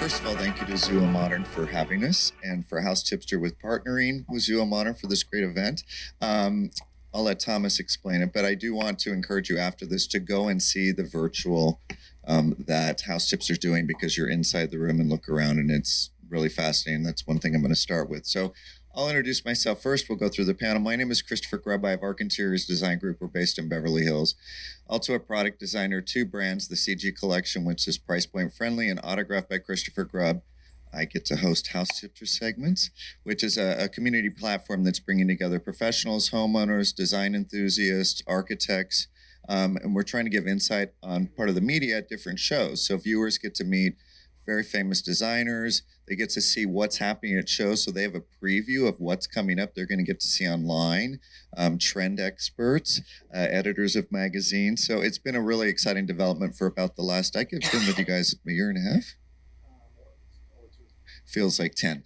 first of all, thank you to Zua Modern for having us and for House Tipster with partnering with Zua Modern for this great event. I'll let Thomas explain it, but I do want to encourage you after this to go and see the virtual that House Tipster's doing, because you're inside the room and look around and it's really fascinating. That's one thing I'm going to start with. So I'll introduce myself first. We'll go through the panel. My name is Christopher Grubb. I have Arc Interiors Design Group. We're based in Beverly Hills. Also a product designer, 2 brands, the CG Collection, which is price point friendly and autographed by Christopher Grubb. I get to host House Tipster segments, which is a community platform that's bringing together professionals, homeowners, design enthusiasts, architects, and we're trying to give insight on part of the media at different shows. So viewers get to meet very famous designers. They get to see what's happening at shows, so they have a preview of what's coming up. They're going to get to see online, trend experts, editors of magazines. So it's been a really exciting development for about the last, I've been with you guys a year and a half. Feels like 10.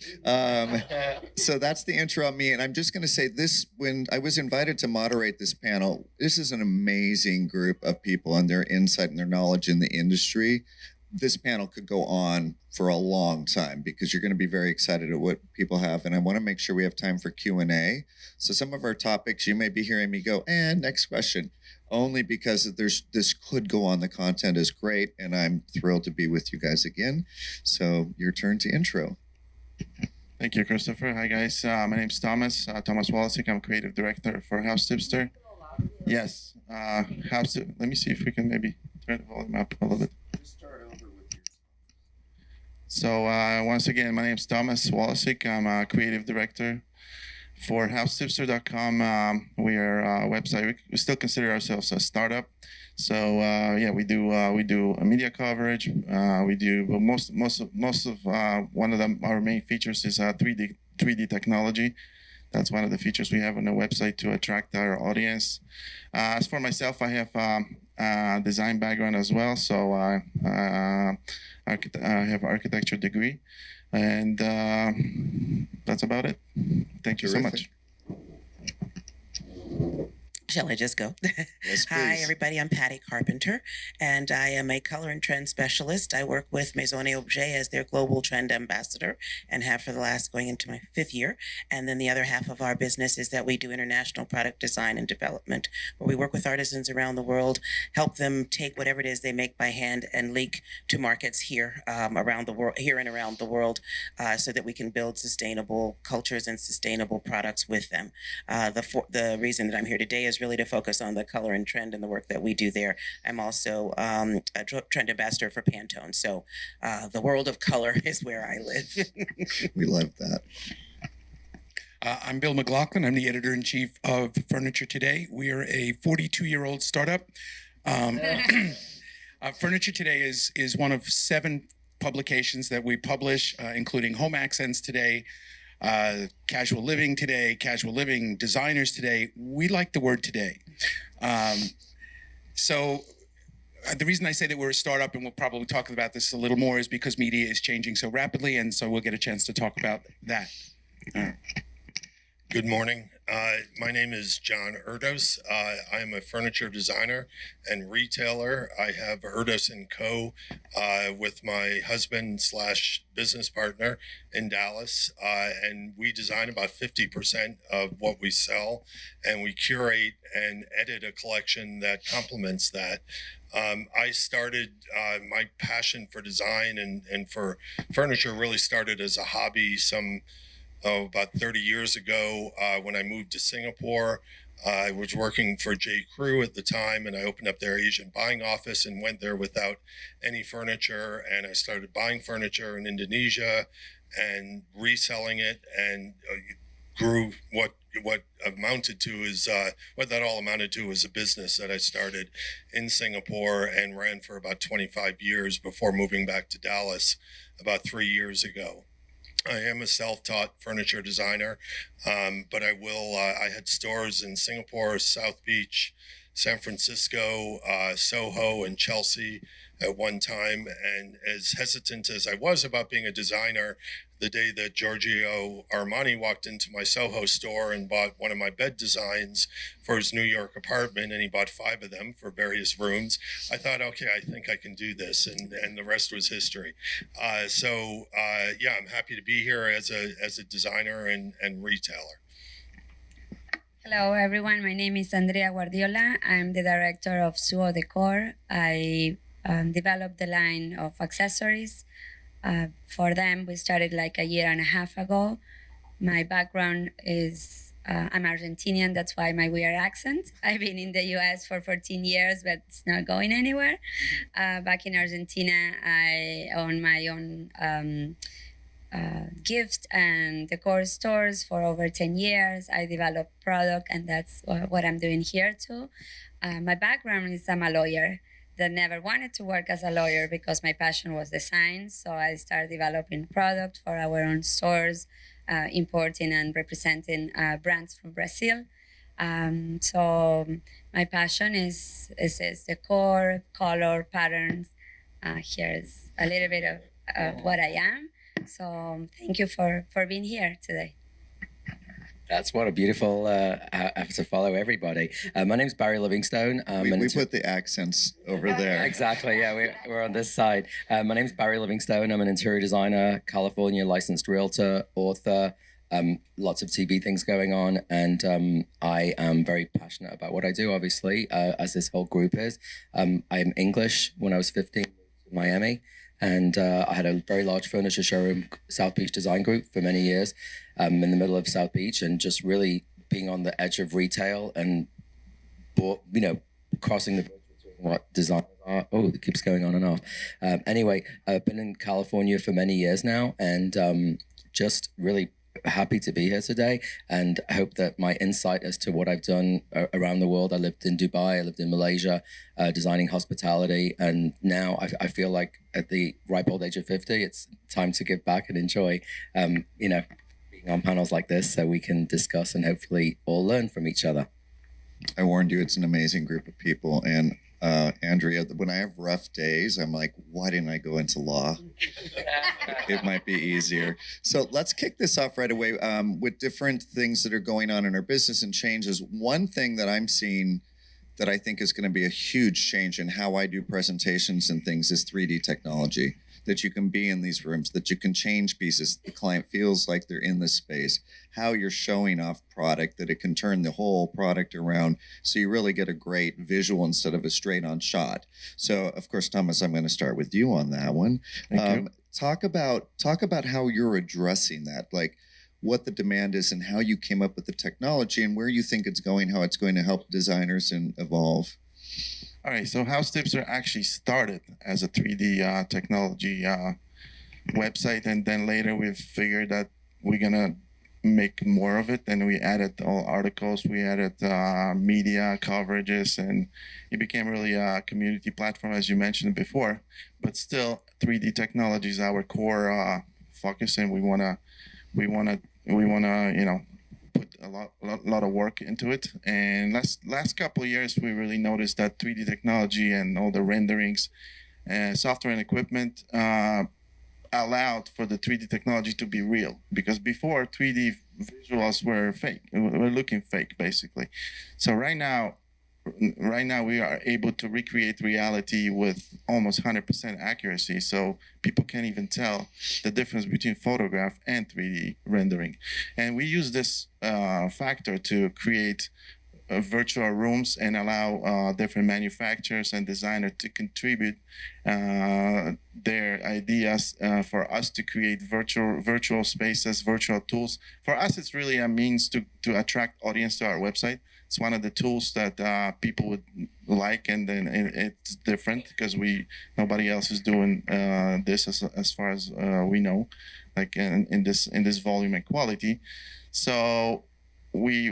So that's the intro on me. And I'm just going to say this, when I was invited to moderate this panel, this is an amazing group of people and their insight and their knowledge in the industry. This panel could go on for a long time because you're going to be very excited at what people have. And I want to make sure we have time for Q&A. So some of our topics, you may be hearing me go, and next question, only because this could go on. The content is great, and I'm thrilled to be with you guys again. So your turn to intro. Thank you, Christopher. Hi, guys. My name's Thomas Wolosik. I'm creative director for House Tipster. Yes. Let me see if we can maybe turn the volume up a little bit. So once again, my name's Thomas Wolosik. I'm a creative director for HouseTipster.com. We are a website. We still consider ourselves a startup. So yeah, we do a media coverage. We do most of one of our main features is 3D technology. That's one of the features we have on the website to attract our audience. As for myself, I have a design background as well, so I have an architecture degree, and that's about it. Thank you so much. Shall I just go? Yes, Hi, please. everybody. I'm Patty Carpenter, and I am a color and trend specialist. I work with Maison et Objet as their global trend ambassador and have for the last going into my 5th year. And then the other half of our business is that we do international product design and development, where we work with artisans around the world, help them take whatever it is they make by hand and leak to markets here around the world, here and around the world, so that we can build sustainable cultures and sustainable products with them. The reason that I'm here today is really to focus on the color and trend and the work that we do there. I'm also a trend ambassador for Pantone. So the world of color is where I live. We love that. I'm Bill McLaughlin. I'm the editor-in-chief of Furniture Today. We are a 42-year-old startup. Furniture Today is one of 7 publications that we publish, including Home Accents Today, Casual Living Today, Casual Living Designers Today. We like the word today. So the reason I say that we're a startup, and we'll probably talk about this a little more, is because media is changing so rapidly, and so we'll get a chance to talk about that. Good morning. My name is John Erdos. I am a furniture designer and retailer. I have Erdos & Co. With my husband / business partner in Dallas. And we design about 50% of what we sell. And we curate and edit a collection that complements that. I started, my passion for design and for furniture really started as a hobby about 30 years ago when I moved to Singapore. I was working for J. Crew at the time, and I opened up their Asian buying office and went there without any furniture. And I started buying furniture in Indonesia and reselling it, and grew what amounted to is what that all amounted to was a business that I started in Singapore and ran for about 25 years before moving back to Dallas about 3 years ago. I am a self-taught furniture designer, but I had stores in Singapore, South Beach, San Francisco, Soho, and Chelsea, at one time. And as hesitant as I was about being a designer, the day that Giorgio Armani walked into my Soho store and bought one of my bed designs for his New York apartment, and he bought 5 of them for various rooms, I thought, okay, I think I can do this, and the rest was history. Yeah, I'm happy to be here as a designer and retailer. Hello, everyone. My name is Andrea Guardiola. I'm the director of Suo Decor. I developed the line of accessories. For them, we started like a year and a half ago. My background is I'm Argentinian. That's why my weird accent. I've been in the US for 14 years, but it's not going anywhere. Back in Argentina, I own my own gift and decor stores for over 10 years. I develop product, and that's what I'm doing here too. My background is I'm a lawyer that never wanted to work as a lawyer because my passion was design. So I started developing product for our own stores, importing and representing brands from Brazil. So my passion is decor, color, patterns. Here's a little bit of what I am. So thank you for being here today. That's what a beautiful have to follow everybody. My name's Barry Livingstone. We put the accents over there. Exactly, yeah, we're on this side. My name's Barry Livingstone. I'm an interior designer, California licensed realtor, author, lots of TV things going on. And I am very passionate about what I do, obviously, as this whole group is. I'm English. When I was 15, in Miami. And I had a very large furniture showroom, South Beach Design Group, for many years in the middle of South Beach, and just really being on the edge of retail and, crossing the bridge between what designers are. Oh, it keeps going on and off. Anyway, I've been in California for many years now, and just really happy to be here today, and I hope that my insight as to what I've done around the world. I lived in Dubai, I lived in Malaysia, designing hospitality, and now I feel like at the ripe old age of 50, it's time to give back and enjoy, being on panels like this so we can discuss and hopefully all learn from each other. I warned you, it's an amazing group of people. And Andrea, when I have rough days, I'm like, why didn't I go into law? It might be easier. So let's kick this off right away with different things that are going on in our business and changes. One thing that I'm seeing that I think is going to be a huge change in how I do presentations and things is 3D technology. That you can be in these rooms, that you can change pieces. The client feels like they're in the space. How you're showing off product, that it can turn the whole product around so you really get a great visual instead of a straight on shot. So, of course, Thomas, I'm going to start with you on that one. Thank you. Talk about how you're addressing that, like what the demand is and how you came up with the technology and where you think it's going, how it's going to help designers and evolve. All right, so House Tipster actually started as a 3D technology website, and then later we figured that we're gonna make more of it, and we added all articles, we added media coverages, and it became really a community platform, as you mentioned before. But still, 3D technology is our core focus, and we wanna put a lot of work into it. And last couple of years, we really noticed that 3D technology and all the renderings, software and equipment allowed for the 3D technology to be real. Because before, 3D visuals were fake, were looking fake, basically. So right now we are able to recreate reality with almost 100% accuracy. So people can't even tell the difference between photograph and 3D rendering. And we use this factor to create virtual rooms and allow different manufacturers and designers to contribute their ideas for us to create virtual spaces, virtual tools. For us, it's really a means to attract audience to our website. It's one of the tools that people would like, and then it's different because nobody else is doing this as far as we know, like in this volume and quality. So we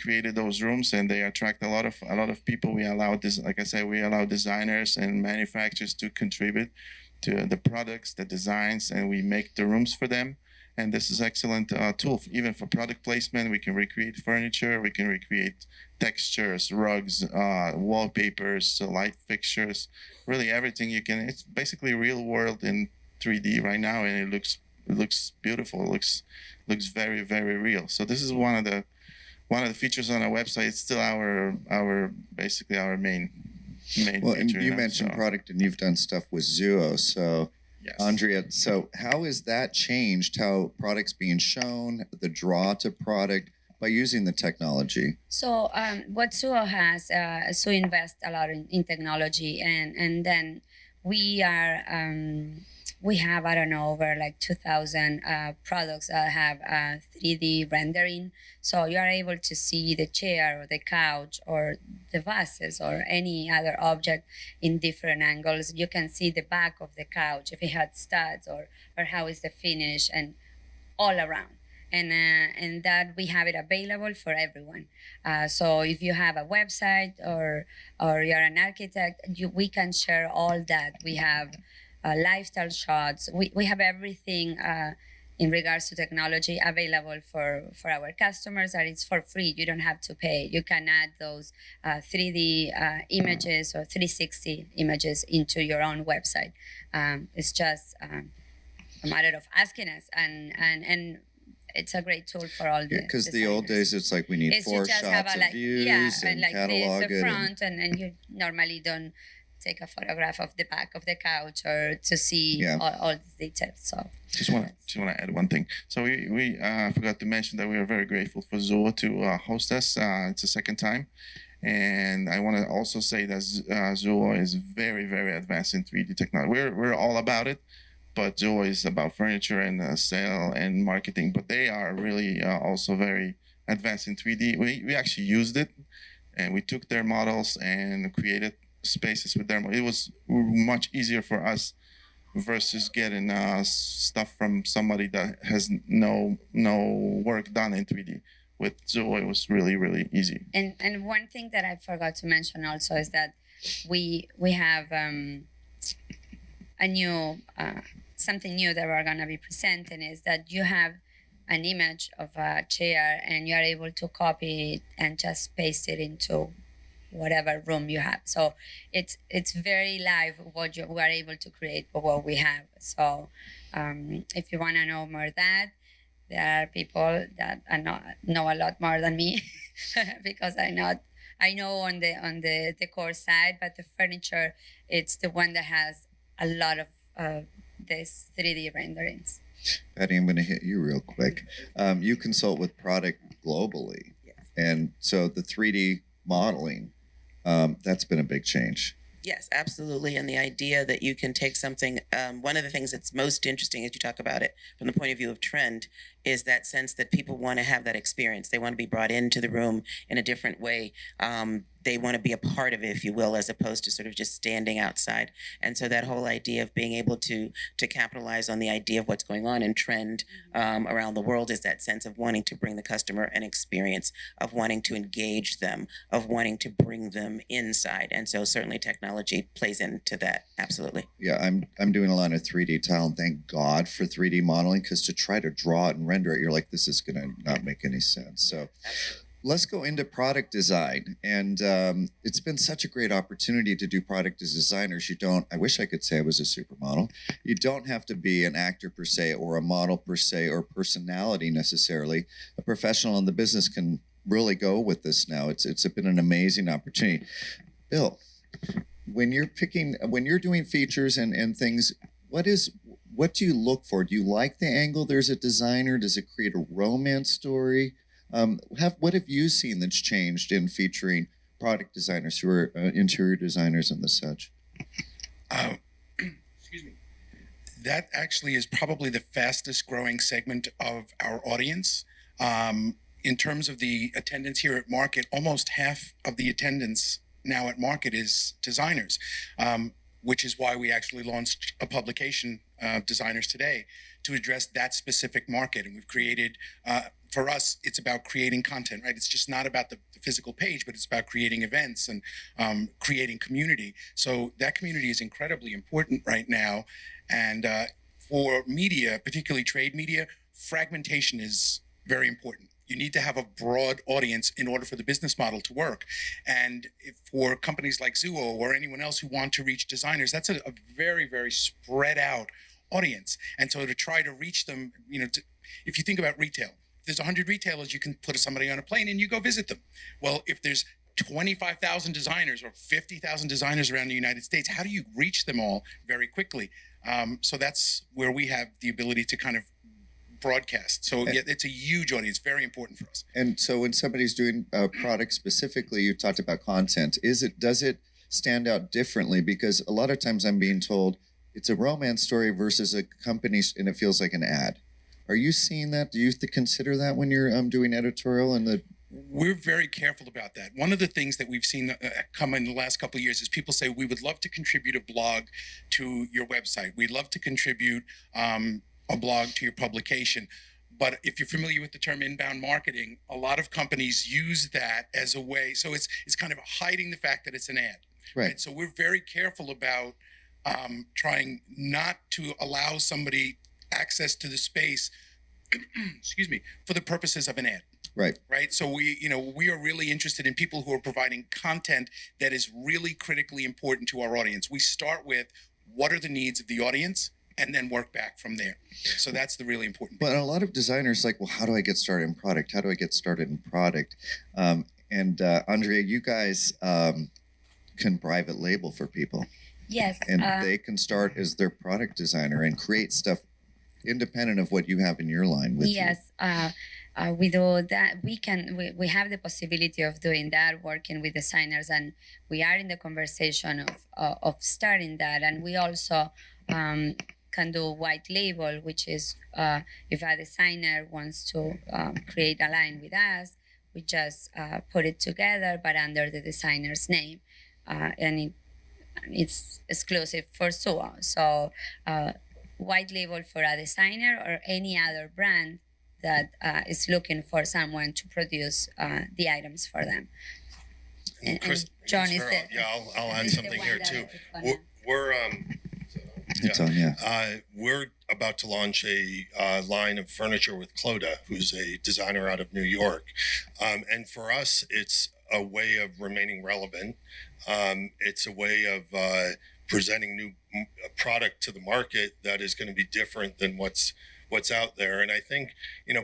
created those rooms, and they attract a lot of people. We allow this, like I said, we allow designers and manufacturers to contribute to the products, the designs, and we make the rooms for them. And this is excellent tool even for product placement. We can recreate furniture, we can recreate textures, rugs, wallpapers, light fixtures, really everything you can. It's basically real world in 3D right now, and it looks beautiful. It looks very, very real. So this is one of the features on our website. It's still our basically our main Well, and feature. you mentioned product, and you've done stuff with Zuo. So, Yes. Andrea, so how has that changed how products being shown, the draw to product by using the technology? So what Suo has, Suo invest a lot in technology, and then we are we have, I don't know, over like 2,000 products that have 3D rendering. So you are able to see the chair or the couch or the vases or any other object in different angles. You can see the back of the couch, if it had studs, or how is the finish, and all around. And that we have it available for everyone. So if you have a website or you're an architect, we can share all that. We have lifestyle shots. We have everything in regards to technology available for our customers, and it's for free. You don't have to pay. You can add those 3D images or 360 images into your own website. It's just a matter of asking us, and it's a great tool for all the Because the old days, it's like we need it's 4 you just have shots a, of like, views and like catalog this, the it. front, and you normally don't take a photograph of the back of the couch or to see all these details. So just want to add one thing. So we forgot to mention that we are very grateful for Zuo to host us. It's the second time. And I want to also say that Zuo is very, very advanced in 3D technology. We're all about it, but Zuo is about furniture and sale and marketing. But they are really also very advanced in 3D. We actually used it, and we took their models and created spaces with them. It was much easier for us versus getting stuff from somebody that has no work done in 3D. With Zuo, it was really, really easy. And one thing that I forgot to mention also is that we have a new something new that we're going to be presenting, is that you have an image of a chair and you are able to copy it and just paste it into whatever room you have. So it's very live what we are able to create for what we have. So if you want to know more of that, there are people that know a lot more than me because I know on the decor side, but the furniture, it's the one that has a lot of this 3D renderings. Patty, I'm going to hit you real quick. You consult with product globally. Yes. And so the 3D modeling, that's been a big change. Yes, absolutely. And the idea that you can take something, one of the things that's most interesting as you talk about it from the point of view of trend is that sense that people want to have that experience. They want to be brought into the room in a different way. They want to be a part of it, if you will, as opposed to sort of just standing outside. And so that whole idea of being able to capitalize on the idea of what's going on in trend around the world is that sense of wanting to bring the customer an experience, of wanting to engage them, of wanting to bring them inside. And so certainly technology plays into that. Absolutely. Yeah, I'm doing a lot of 3D tile, and thank God for 3D modeling, because to try to draw it and render it, you're like, this is going to not make any sense. So let's go into product design. And it's been such a great opportunity to do product as designers. I wish I could say I was a supermodel. You don't have to be an actor per se, or a model per se, or personality necessarily. A professional in the business can really go with this now. It's been an amazing opportunity. Bill, when you're doing features and things, what do you look for? Do you like the angle? There's a designer. Does it create a romance story? What have you seen that's changed in featuring product designers who are interior designers and the such? Excuse me. That actually is probably the fastest growing segment of our audience. In terms of the attendance here at Market, almost half of the attendance now at Market is designers, which is why we actually launched a publication, Designers Today, to address that specific market. And we've created, for us, it's about creating content, right? It's just not about the physical page, but it's about creating events and creating community. So that community is incredibly important right now. And for media, particularly trade media, fragmentation is very important. You need to have a broad audience in order for the business model to work. And for companies like Zuo or anyone else who want to reach designers, that's a very, very spread out audience. And so to try to reach them, if you think about retail, if there's 100 retailers, you can put somebody on a plane and you go visit them. Well, if there's 25,000 designers or 50,000 designers around the United States, how do you reach them all very quickly? So that's where we have the ability to kind of broadcast. So yeah, it's a huge audience, very important for us. And so when somebody's doing a product specifically, you talked about content. Does it stand out differently? Because a lot of times I'm being told it's a romance story versus a company, and it feels like an ad. Are you seeing that? Do you consider that when you're doing editorial and the? We're very careful about that. One of the things that we've seen come in the last couple of years is people say, we would love to contribute a blog to your website. We'd love to contribute a blog to your publication. But if you're familiar with the term inbound marketing, a lot of companies use that as a way. So it's kind of hiding the fact that it's an ad. Right. So we're very careful about trying not to allow somebody access to the space, excuse me, for the purposes of an ad. Right. Right. So we are really interested in people who are providing content that is really critically important to our audience. We start with what are the needs of the audience and then work back from there. So that's the really important But piece. a lot of designers like, well, how do I get started in product? How do I get started in product? And Andrea, you guys can private label for people. Yes. And they can start as their product designer and create stuff independent of what you have in your line with yes. We do that. We have the possibility of doing that, working with designers, and we are in the conversation of starting that. And we also can do white label, which is if a designer wants to create a line with us, we just put it together, but under the designer's name, and it's exclusive for Suo. So white label for a designer or any other brand that is looking for someone to produce the items for them. And John is the, I'll add something here too. It's on, yeah. We're about to launch a line of furniture with Cloda, who's a designer out of New York. And for us, it's a way of remaining relevant. It's a way of presenting new product to the market that is going to be different than what's out there. And I think,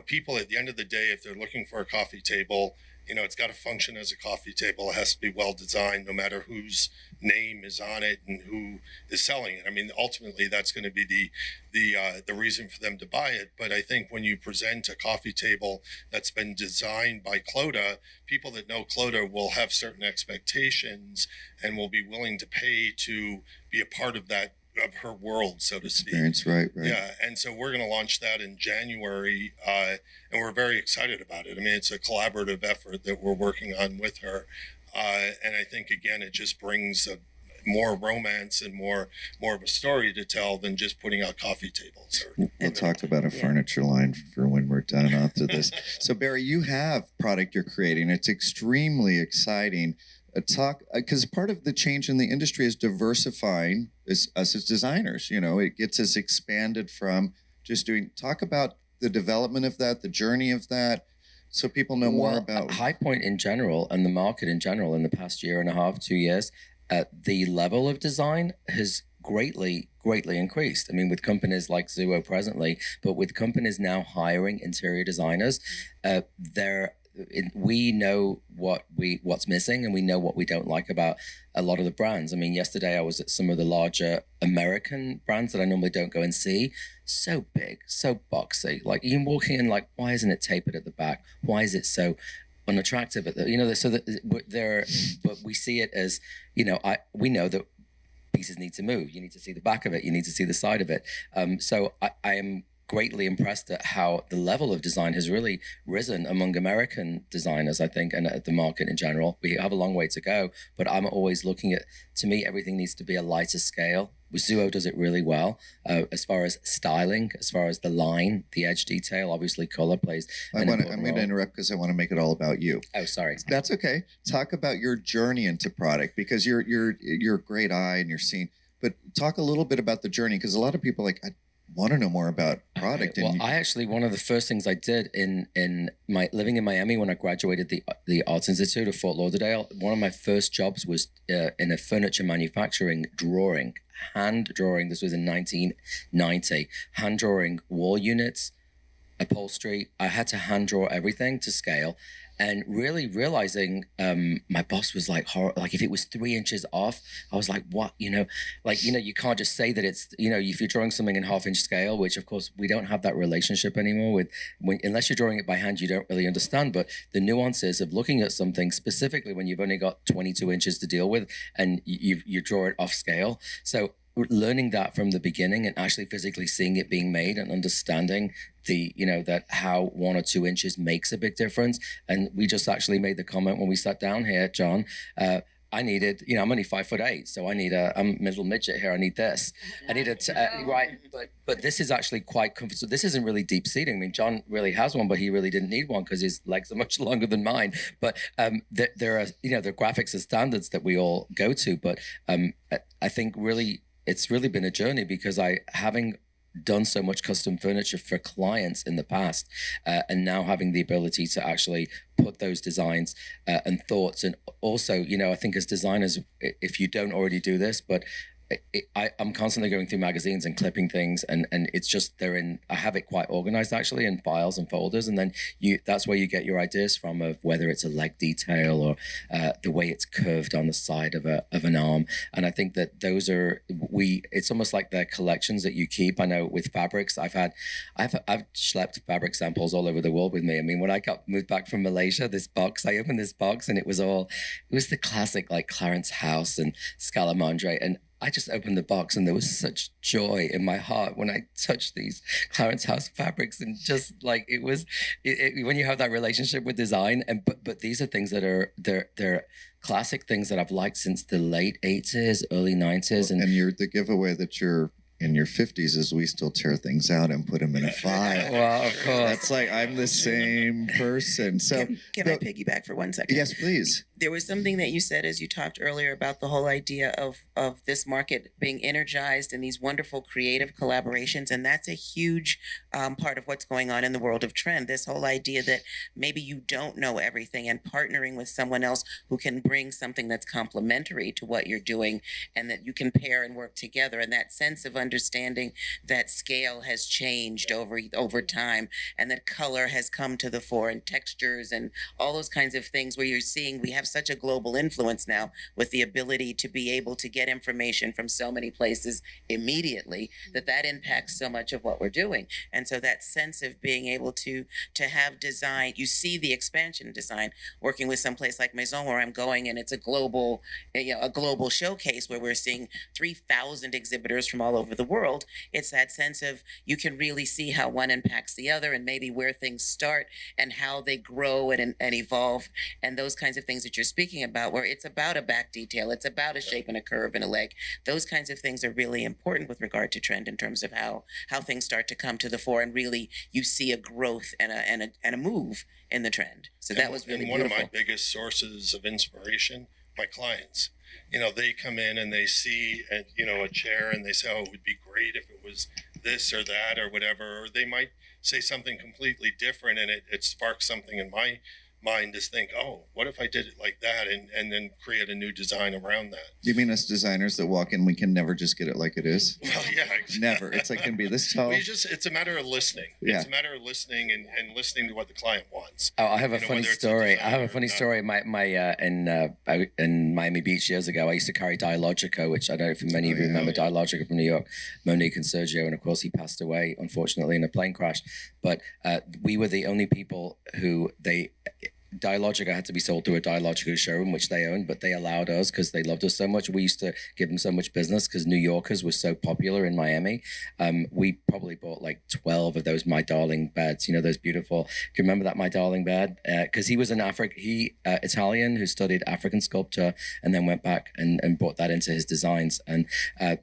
people at the end of the day, if they're looking for a coffee table, it's got to function as a coffee table. It has to be well designed, no matter whose name is on it and who is selling it. I mean, ultimately, that's going to be the reason for them to buy it. But I think when you present a coffee table that's been designed by Cloda, people that know Cloda will have certain expectations and will be willing to pay to be a part of that, of her world, so to speak. Experience, right. Yeah, and so we're going to launch that in January, and we're very excited about it. I mean, it's a collaborative effort that we're working on with her, and I think, again, it just brings more romance and more of a story to tell than just putting out coffee tables. We'll talk about a furniture line for when we're done after this. So, Barry, you have product you're creating. It's extremely exciting. Because part of the change in the industry is diversifying us as designers. It gets us expanded from just talk about the development of that, the journey of that, so people know more about High Point in general and the market in general in the past year and a half, 2 years. The level of design has greatly increased. I mean, with companies like Zuo presently, but with companies now hiring interior designers, we know what's missing, and we know what we don't like about a lot of the brands. I mean, yesterday I was at some of the larger American brands that I normally don't go and see. So big, so boxy. Like, you walking in, like, why isn't it tapered at the back? Why is it so unattractive at the? So that but we see it as, we know that pieces need to move. You need to see the back of it. You need to see the side of it. So I am greatly impressed at how the level of design has really risen among American designers, I think, and at the market in general. We have a long way to go, but I'm always looking at, to me, everything needs to be a lighter scale. Zuo does it really well as far as styling, as far as the line, the edge detail, obviously color plays. I'm going to interrupt because I want to make it all about you. Oh, sorry. That's okay. Talk about your journey into product, because you're a great eye and you're seen. But talk a little bit about the journey, because a lot of people are like, want to know more about product. Well, and I actually, one of the first things I did in my living in Miami when I graduated the Arts Institute of Fort Lauderdale, one of my first jobs was in a furniture manufacturing drawing, hand drawing. This was in 1990, hand drawing wall units, upholstery. I had to hand draw everything to scale. And really realizing my boss was like, like if it was 3 inches off, I was like, what, you can't just say that it's, if you're drawing something in 1/2 inch scale, which of course we don't have that relationship anymore with, unless you're drawing it by hand, you don't really understand. But the nuances of looking at something specifically when you've only got 22 inches to deal with and you draw it off scale. So learning that from the beginning and actually physically seeing it being made and understanding that how 1 or 2 inches makes a big difference. And we just actually made the comment when we sat down here, John, I needed, I'm only 5'8", so I need I'm middle midget here. I need this. I need right. But this is actually quite comfortable. This isn't really deep seating. I mean, John really has one, but he really didn't need one because his legs are much longer than mine. But there are, the graphics and standards that we all go to. But I think really, it's really been a journey because having done so much custom furniture for clients in the past and now having the ability to actually put those designs and thoughts. And also, I think as designers, if you don't already do this, but I'm constantly going through magazines and clipping things, and it's just I have it quite organized actually in files and folders, and then that's where you get your ideas from, of whether it's a leg detail or the way it's curved on the side of an arm. And I think that those are it's almost like the collections that you keep. I know with fabrics, I've schlepped fabric samples all over the world with me. I mean, when I got moved back from Malaysia, I opened this box and it was the classic like Clarence House and Scalamandre, and I just opened the box and there was such joy in my heart when I touched these Clarence House fabrics, and just like it was when you have that relationship with design. And but these are things that they're classic things that I've liked since the late 80s, early 90s. And you're the giveaway that you're in your 50s is we still tear things out and put them in a file. Well, of course. That's like, I'm the same person. So can I piggyback for 1 second? Yes, please. There was something that you said as you talked earlier about the whole idea of this market being energized and these wonderful creative collaborations. And that's a huge part of what's going on in the world of trend. This whole idea that maybe you don't know everything, and partnering with someone else who can bring something that's complementary to what you're doing, and that you can pair and work together. And that sense of understanding that scale has changed over time, and that color has come to the fore, and textures and all those kinds of things, where you're seeing we have such a global influence now with the ability to be able to get information from so many places immediately, that impacts so much of what we're doing. And so that sense of being able to have design, you see the expansion in design working with some place like Maison, where I'm going, and it's a global showcase where we're seeing 3,000 exhibitors from all over the world. It's that sense of you can really see how one impacts the other, and maybe where things start and how they grow and evolve, and those kinds of things that you're speaking about, where it's about a back detail, it's about a shape and a curve and a leg. Those kinds of things are really important with regard to trend, in terms of how things start to come to the fore, and really you see a growth and a move in the trend. So that was really beautiful. One of my biggest sources of inspiration, my clients. They come in and they see a chair and they say, oh, it would be great if it was this or that or whatever. Or they might say something completely different, and it sparks something in my mind to think, oh, what if I did it like that, and then create a new design around that. You mean us designers that walk in, we can never just get it like it is? Well, yeah. Never. It's like, can be this tall. It's a matter of listening. Yeah. It's a matter of listening and listening to what the client wants. Oh, I have a funny story. In Miami Beach years ago, I used to carry Dialogico, which I don't know if many of you remember. Dialogico from New York, Monique and Sergio, and of course he passed away, unfortunately, in a plane crash. But we were the only people who Dialogica had to be sold through a Dialogica showroom, which they owned, but they allowed us because they loved us so much. We used to give them so much business because New Yorkers were so popular in Miami. We probably bought like 12 of those My Darling beds, those beautiful. Do you remember that My Darling bed? Because he was an Italian who studied African sculpture and then went back and brought that into his designs. And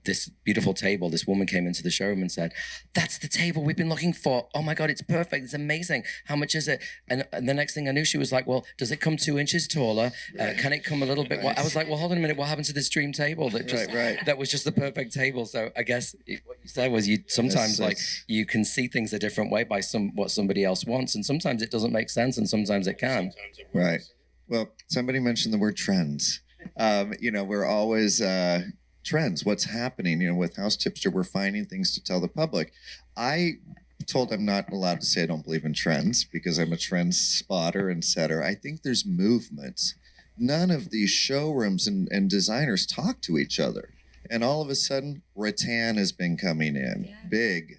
this beautiful table, this woman came into the showroom and said, that's the table we've been looking for. Oh my God, it's perfect. It's amazing. How much is it? And the next thing I knew, she was like, like, well, does it come 2 inches taller? Can it come a little bit? I was like, well, hold on a minute. What happened to this dream table that was just the perfect table? So I guess what you said was you sometimes you can see things a different way by what somebody else wants, and sometimes it doesn't make sense, and sometimes it can. Right. Well, somebody mentioned the word trends. We're always trends. What's happening? With House Tipster, we're finding things to tell the public. I'm not allowed to say I don't believe in trends because I'm a trend spotter and setter. I think there's movements. None of these showrooms and designers talk to each other. And all of a sudden, rattan has been coming in big.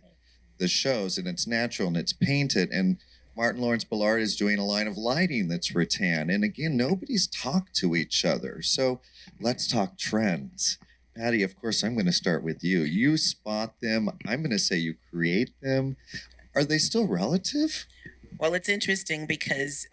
The shows, and it's natural and it's painted. And Martin Lawrence Ballard is doing a line of lighting that's rattan. And again, nobody's talked to each other. So let's talk trends. Patty, of course, I'm going to start with you. You spot them. I'm going to say you create them. Are they still relative? Well, it's interesting because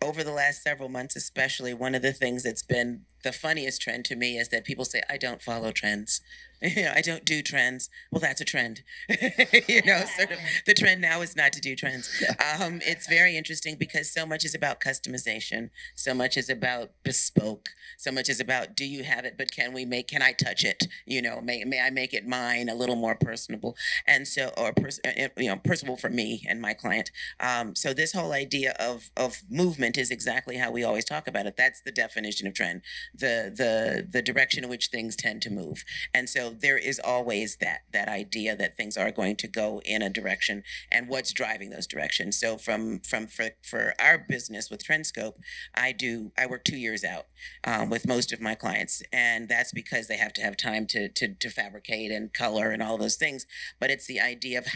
over the last several months, especially, one of the things that's been the funniest trend to me is that people say, I don't follow trends. I don't do trends. Well, that's a trend. Sort of the trend now is not to do trends. It's very interesting because so much is about customization. So much is about bespoke. So much is about, do you have it, but can I touch it? May I make it mine, a little more personable? And so, personable for me and my client. So this whole idea of movement is exactly how we always talk about it. That's the definition of trend, the direction in which things tend to move. And so there is always that idea that things are going to go in a direction and what's driving those directions. So for our business with Trendscope, I work 2 years out with most of my clients, and that's because they have to have time to fabricate and color and all those things. But it's the idea of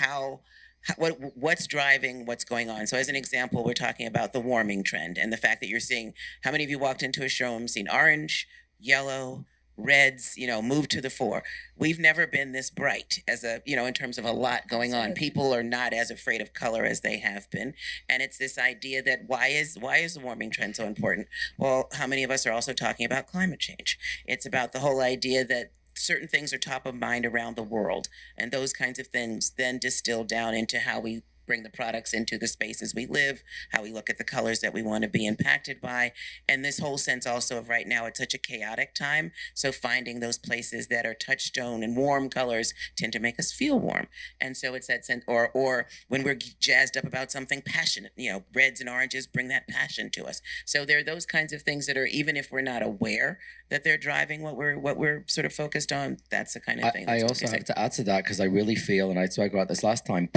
what's driving what's going on. So as an example, we're talking about the warming trend and the fact that you're seeing, how many of you walked into a showroom, seen orange, yellow, reds, move to the fore. We've never been this bright in terms of a lot going on. People are not as afraid of color as they have been. And it's this idea that why is the warming trend so important? Well, how many of us are also talking about climate change? It's about the whole idea that certain things are top of mind around the world, and those kinds of things then distill down into how we bring the products into the spaces we live, how we look at the colors that we want to be impacted by, and this whole sense also of right now it's such a chaotic time, so finding those places that are touchstone and warm colors tend to make us feel warm. And so it's that sense, or when we're jazzed up about something passionate, reds and oranges bring that passion to us. So there are those kinds of things that are, even if we're not aware that they're driving what we're sort of focused on, that's the kind of thing. I also have to add to that, because I really feel, and I spoke about this last time,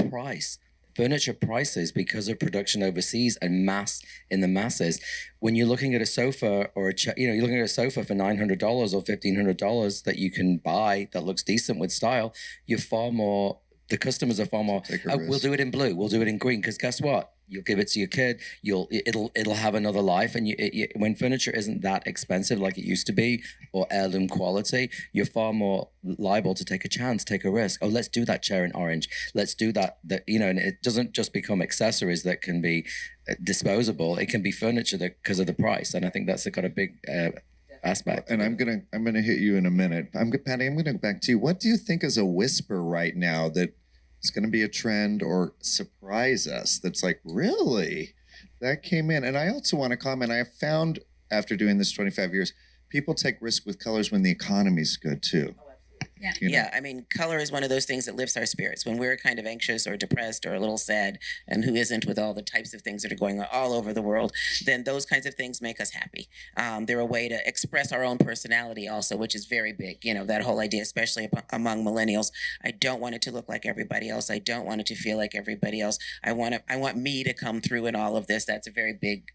furniture prices, because of production overseas and mass in the masses. When you're looking at a sofa or you're looking at a sofa for $900 or $1,500 that you can buy that looks decent with style, the customers are far more, we'll do it in blue, we'll do it in green, because guess what? You'll give it to your kid. It'll have another life. And when furniture isn't that expensive like it used to be, or heirloom quality, you're far more liable to take a chance, take a risk. Oh, let's do that chair in orange. Let's do that. And it doesn't just become accessories that can be disposable. It can be furniture because of the price. And I think that's got a big aspect. And I'm gonna hit you in a minute. Patty, I'm gonna go back to you. What do you think is a whisper right now that it's going to be a trend or surprise us that's like, really? That came in. And I also want to comment, I have found after doing this 25 years, people take risk with colors when the economy's good too. Yeah. Yeah, I mean, color is one of those things that lifts our spirits. When we're kind of anxious or depressed or a little sad, and who isn't with all the types of things that are going on all over the world, then those kinds of things make us happy. They're a way to express our own personality also, which is very big. That whole idea, especially among millennials. I don't want it to look like everybody else. I don't want it to feel like everybody else. I want me to come through in all of this. That's a very big,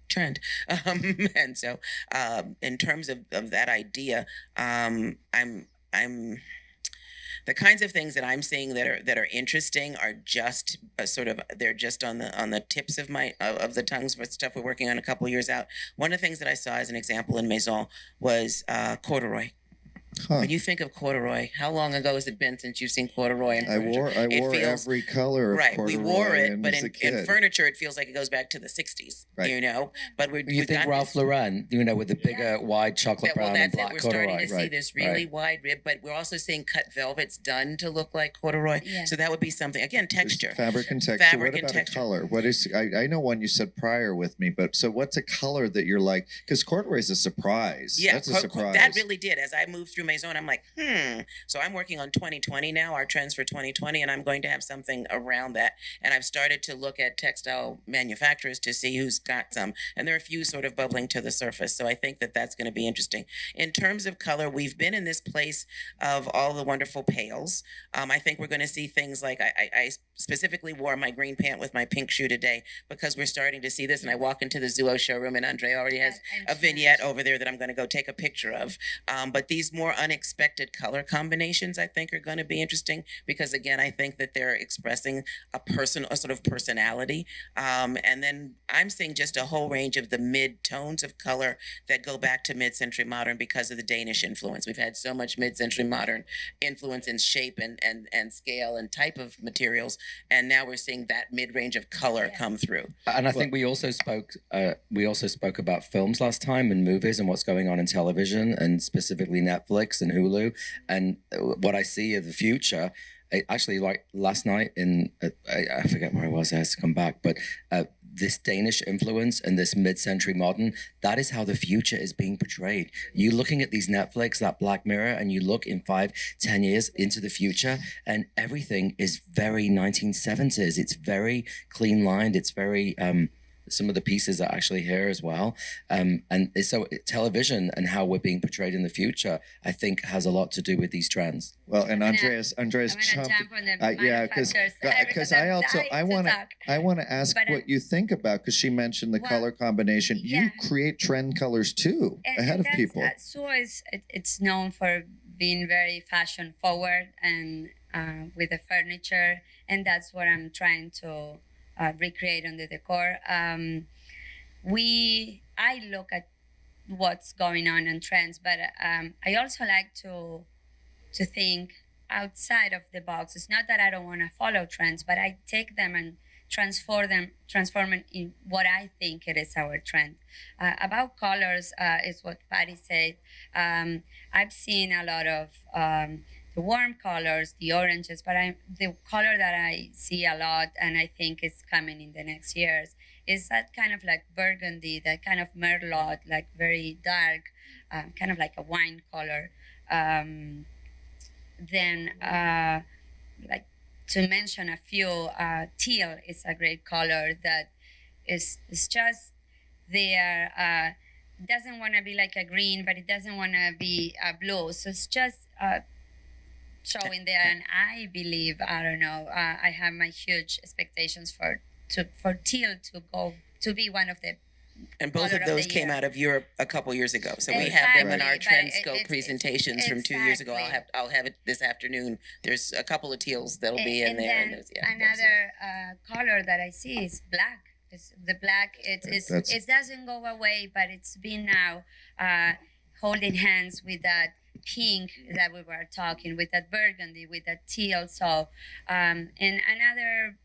trend. And so in terms of that idea, I'm the kinds of things that I'm seeing that are interesting are just they're just on the tips of the tongues for stuff we're working on a couple years out. One of the things that I saw as an example in Maison was corduroy. Huh. When you think of corduroy, how long ago has it been since you've seen corduroy in I furniture? wore It feels- every color of right. corduroy. We wore it, but as a in kid. furniture, it feels like it goes back to the '60s. Right. You know, but You we've think got Ralph this- Lauren, with the bigger, wide chocolate well, brown and that's black it. We're corduroy. starting to see Right, this really right. wide rib, but we're also seeing cut velvets done to look like corduroy. Yeah. So that would be something. Again, There's texture. fabric and texture. Fabric What and about texture. a color? What is? I know one you said prior with me, but so what's a color that you're like? Because corduroy is a surprise. Yeah, That's a surprise. that really did. As I moved through Maison, I'm like, So I'm working on 2020 now, our trends for 2020, and I'm going to have something around that. And I've started to look at textile manufacturers to see who's got some. And there are a few sort of bubbling to the surface. So I think that that's going to be interesting. In terms of color, we've been in this place of all the wonderful pales. I think we're going to see things like I specifically wore my green pant with my pink shoe today because we're starting to see this. And I walk into the Zuo showroom, and Andre already has a vignette over there that I'm going to go take a picture of. But these more unexpected color combinations, I think, are going to be interesting because, again, I think that they're expressing a sort of personality. And then I'm seeing just a whole range of the mid-tones of color that go back to mid-century modern because of the Danish influence. We've had so much mid-century modern influence in shape and scale and type of materials, and now we're seeing that mid-range of color come through. And I think we also spoke about films last time and movies and what's going on in television and specifically Netflix and Hulu. And what I see of the future, actually, like last night I forget where I was, I had to come back, but this Danish influence and this mid-century modern, that is how the future is being portrayed. You're looking at these Netflix, that Black Mirror, and you look in 5-10 years into the future, and everything is very 1970s. It's very clean lined. It's very some of the pieces are actually here as well. And so television and how we're being portrayed in the future, I think, has a lot to do with these trends. Well, and Andreas I'm gonna jumped. jump on the Yeah, because manufacturers I also dying to talk. want to ask But, what you think about, because she mentioned the well, color combination. yeah. You create trend colors too ahead of that's- people. So it's known for being very fashion forward and with the furniture, and that's what I'm trying to recreate on the decor. I look at what's going on in trends, but I also like to think outside of the box. It's not that I don't want to follow trends, but I take them and transform them in what I think it is our trend. About colors is what Patty said. I've seen a lot of the warm colors, the oranges, but the color that I see a lot and I think is coming in the next years is that kind of like burgundy, that kind of merlot, like very dark, kind of like a wine color. Then, like to mention a few, teal is a great color that is just there. Doesn't want to be like a green, but it doesn't want to be a blue. So it's just showing there, and I believe, I don't know, I have my huge expectations for teal to be one of the. And both color of those the came year. out of Europe a couple years ago. So we have them in our Exactly, trend but scope presentations from 2 years ago. exactly. I'll have it this afternoon. There's a couple of teals that'll be in And there. then And those, yeah, absolutely. another color that I see is black. The black, it doesn't go away, but it's been now holding hands with that pink that we were talking, with that burgundy, with that teal. So, and another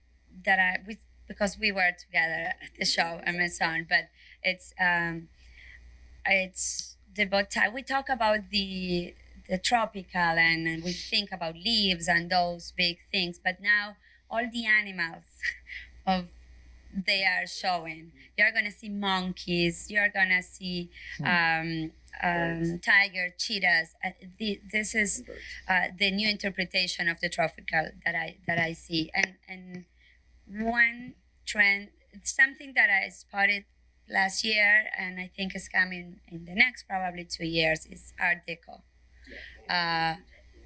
that because we were together at the show, Amazon, but it's the bow tie. We talk about the tropical and we think about leaves and those big things, but now all the animals they are showing. You're gonna see monkeys. You're gonna see tiger, cheetahs. This is the new interpretation of the tropical that I see. And one trend, it's something that I spotted last year, and I think is coming in the next probably 2 years, is Art Deco.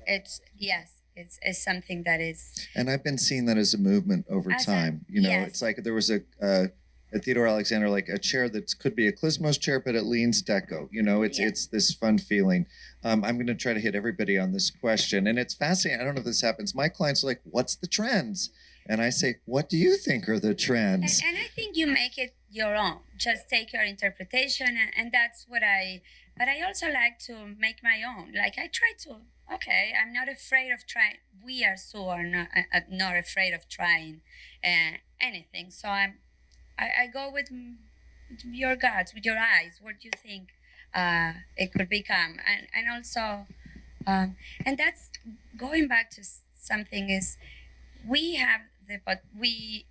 It's something that is. And I've been seeing that as a movement over time. yes. It's like there was a Theodore Alexander, like a chair that could be a Klismos chair, but it leans deco. It's this fun feeling. I'm going to try to hit everybody on this question, and it's fascinating. I don't know if this happens. My clients are like, "What's the trends?" And I say, "What do you think are the trends?" And I think you make it your own. Just take your interpretation, and that's what I but I also like to make my own. Like I try to. Okay, I'm not afraid of trying. We are so are not afraid of trying anything. So I go with your guts, with your eyes. What do you think it could become? And also, and that's going back to something is we have but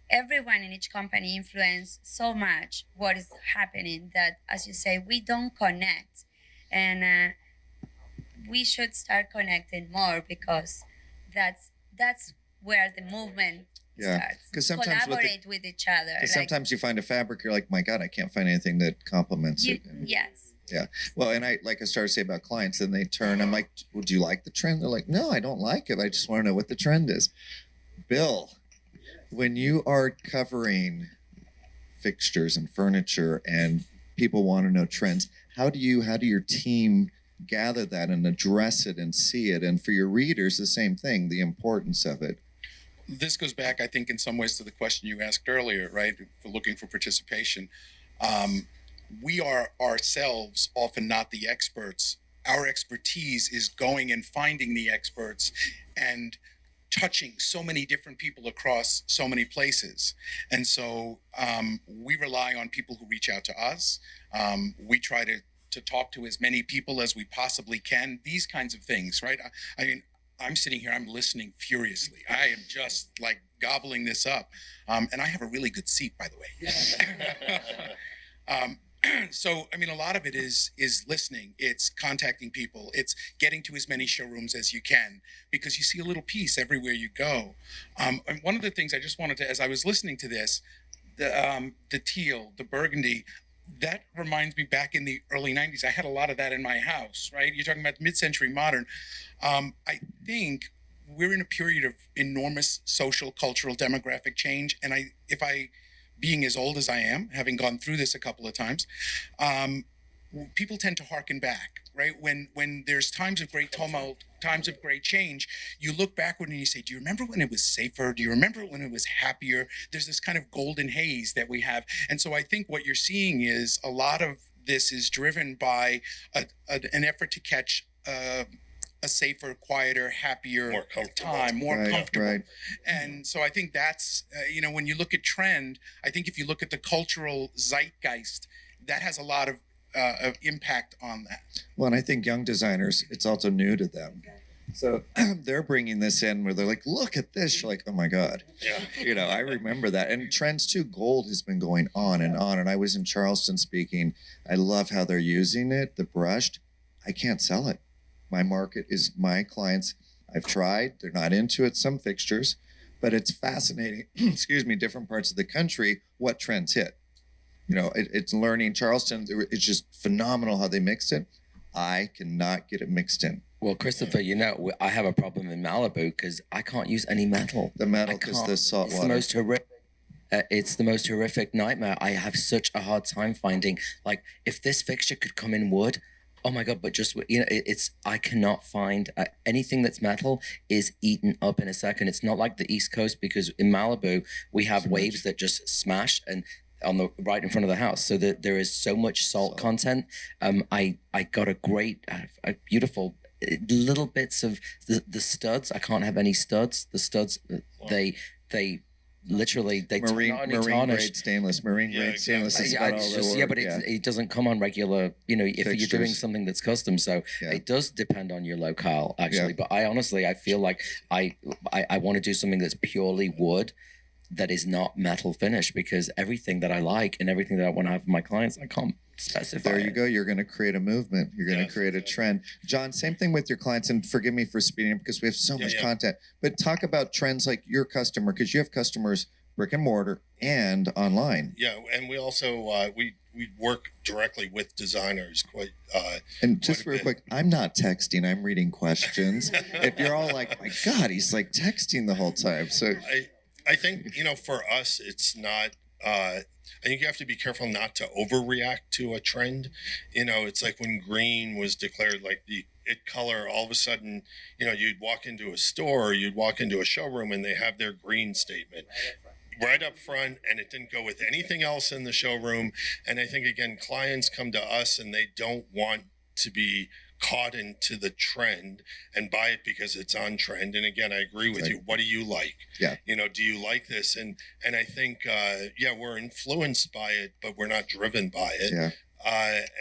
everyone in each company influence so much what is happening that, as you say, we don't connect, and we should start connecting more because that's where the movement Yeah, starts. because sometimes Collaborate with each other. because sometimes you find a fabric, you're like, my God, I can't find anything that complements it. Yes. Yeah. Well, and I started to say about clients, and they turn. I'm like, well, do you like the trend? They're like, no, I don't like it. I just want to know what the trend is. Bill, when you are covering fixtures and furniture, and people want to know trends, how do your team gather that and address it and see it? And for your readers, the same thing, the importance of it. This goes back, I think, in some ways to the question you asked earlier, right? For looking for participation. We are ourselves often not the experts. Our expertise is going and finding the experts and touching so many different people across so many places. And so we rely on people who reach out to us. We try to talk to as many people as we possibly can, these kinds of things, right? I mean, I'm sitting here, I'm listening furiously. I am just like gobbling this up. And I have a really good seat, by the way. So, I mean, a lot of it is listening. It's contacting people. It's getting to as many showrooms as you can, because you see a little piece everywhere you go. And one of the things I just wanted to, as I was listening to this, the teal, the burgundy, that reminds me back in the early 90s. I had a lot of that in my house, right? You're talking about mid-century modern. I think we're in a period of enormous social, cultural, demographic change. And if I being as old as I am, having gone through this a couple of times, people tend to harken back, right? When there's times of great tumult, times of great change, you look backward and you say, do you remember when it was safer? Do you remember when it was happier? There's this kind of golden haze that we have. And so I think what you're seeing is a lot of this is driven by an effort to catch a safer, quieter, happier More comfortable. time, more Right, comfortable. right. And so I think that's, when you look at trend, I think if you look at the cultural zeitgeist, that has a lot of impact on that. Well, and I think young designers, it's also new to them. So they're bringing this in where they're like, look at this. You're like, oh my God. Yeah. I remember that. And trends too, gold has been going on and on. And I was in Charleston speaking. I love how they're using it, the brushed. I can't sell it. My market is my clients. I've tried. They're not into it, some fixtures. But it's fascinating, different parts of the country, what trends hit. It's learning. Charleston, it's just phenomenal how they mixed it. I cannot get it mixed in. Well, Christopher, I have a problem in Malibu because I can't use any metal. The metal is the salt It's water. the most horrific. It's the most horrific nightmare. I have such a hard time finding, like, if this fixture could come in wood, oh my God, but just, I cannot find anything that's metal is eaten up in a second. It's not like the East Coast, because in Malibu, we have waves that just smash and on the right in front of the house. So that there is so much salt content. I got a beautiful little bits of the studs. I can't have any studs. The studs, they literally marine grade stainless. Marine Yeah, grade stainless is Yeah, about all the work. but it doesn't come on regular, if you're doing Fixtures. something that's custom. So Yeah. it does depend on your locale, actually. Yeah. But I feel like I want to do something that's purely wood, that is not metal finish, because everything that I like and everything that I want to have for my clients, I can't specify. There you go. You're going to create a movement. You're going to create a trend. John, same thing with your clients, and forgive me for speeding up because we have so much content. But talk about trends like your customer, because you have customers brick and mortar and online. Yeah, and we also we work directly with designers quite. And just quite a real bit. quick, I'm not texting. I'm reading questions. If you're all like, my God, he's like texting the whole time. So I think for us, it's not. I think you have to be careful not to overreact to a trend. It's like when green was declared like the it color. All of a sudden, you'd walk into a store, or you'd walk into a showroom, and they have their green statement right up front, and it didn't go with anything else in the showroom. And I think, again, clients come to us and they don't want to be caught into the trend and buy it because it's on trend. And again, I agree with you. What do you like? Yeah. You know, do you like this? And I think, we're influenced by it, but we're not driven by it. Yeah.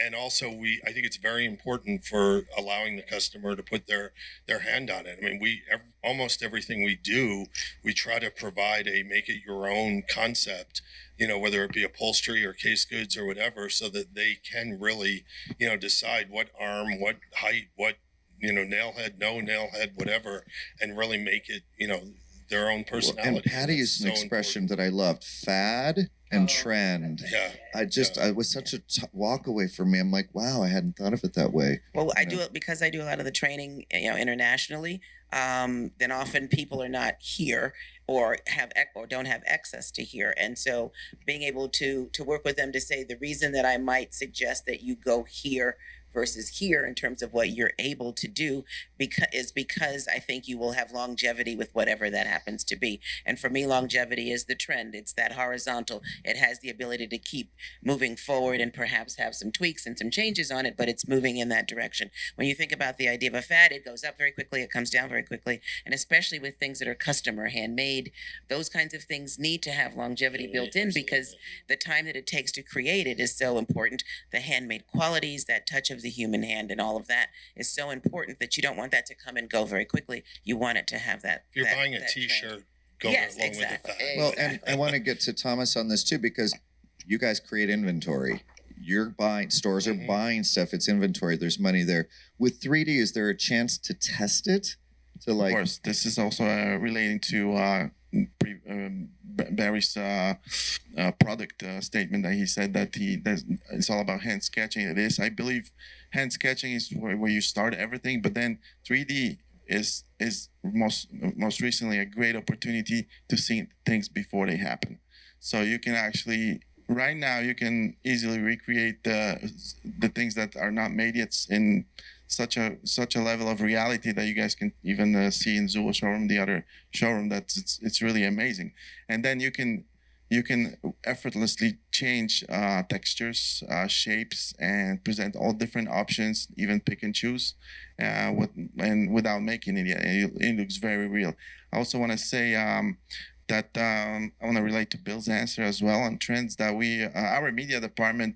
And also I think it's very important for allowing the customer to put their hand on it. I mean, almost everything we do, we try to provide a make it your own concept, you know, whether it be upholstery or case goods or whatever, so that they can really, you know, decide what arm, what height, what, you know, nail head, no nail head, whatever, and really make it, you know, their own personality. And Patty used an expression that I loved: fad and trend. Yeah. It was such a walk away for me. I'm like, wow, I hadn't thought of it that way. Well, I do it because I do a lot of the training, you know, internationally. Then often people are not here or don't have access to here, and so being able to work with them to say the reason that I might suggest that you go here versus here in terms of what you're able to do because I think you will have longevity with whatever that happens to be. And for me, longevity is the trend. It's that horizontal. It has the ability to keep moving forward and perhaps have some tweaks and some changes on it, but it's moving in that direction. When you think about the idea of a fad, it goes up very quickly, it comes down very quickly, and especially with things that are custom or handmade, those kinds of things need to have longevity built in because the time that it takes to create it is so important. The handmade qualities, that touch of the human hand and all of that is so important that you don't want that to come and go very quickly. You want it to have that. If you're buying a T-shirt, go along with the fad. Well, and I want to get to Thomas on this too, because you guys create inventory. You're buying, stores are buying stuff. It's inventory. There's money there. With 3D, is there a chance to test it? To Of course, this is also relating to Barry's product statement that he said that it's all about hand sketching. It is. I believe hand sketching is where you start everything, but then 3D is most recently a great opportunity to see things before they happen. So you can actually right now you can easily recreate the things that are not made yet in such a level of reality that you guys can even see in Zuo showroom, the other showroom. It's really amazing. And then you can effortlessly change textures, shapes, and present all different options, even pick and choose, without making it yet. It looks very real. I also want to say that I want to relate to Bill's answer as well on trends that our media department.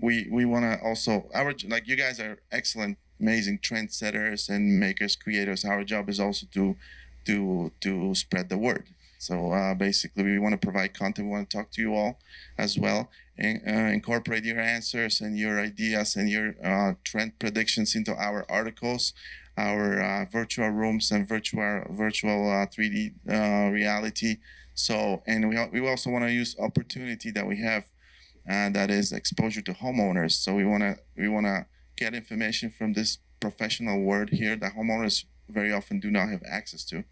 We want to also like you guys are excellent, amazing trendsetters and makers, creators. Our job is also to spread the word. So basically, we want to provide content. We want to talk to you all as well, and incorporate your answers and your ideas and your trend predictions into our articles, our virtual rooms and virtual 3D reality. So, and we also want to use opportunity that we have. That is exposure to homeowners. So we want to get information from this professional world here that homeowners very often do not have access to,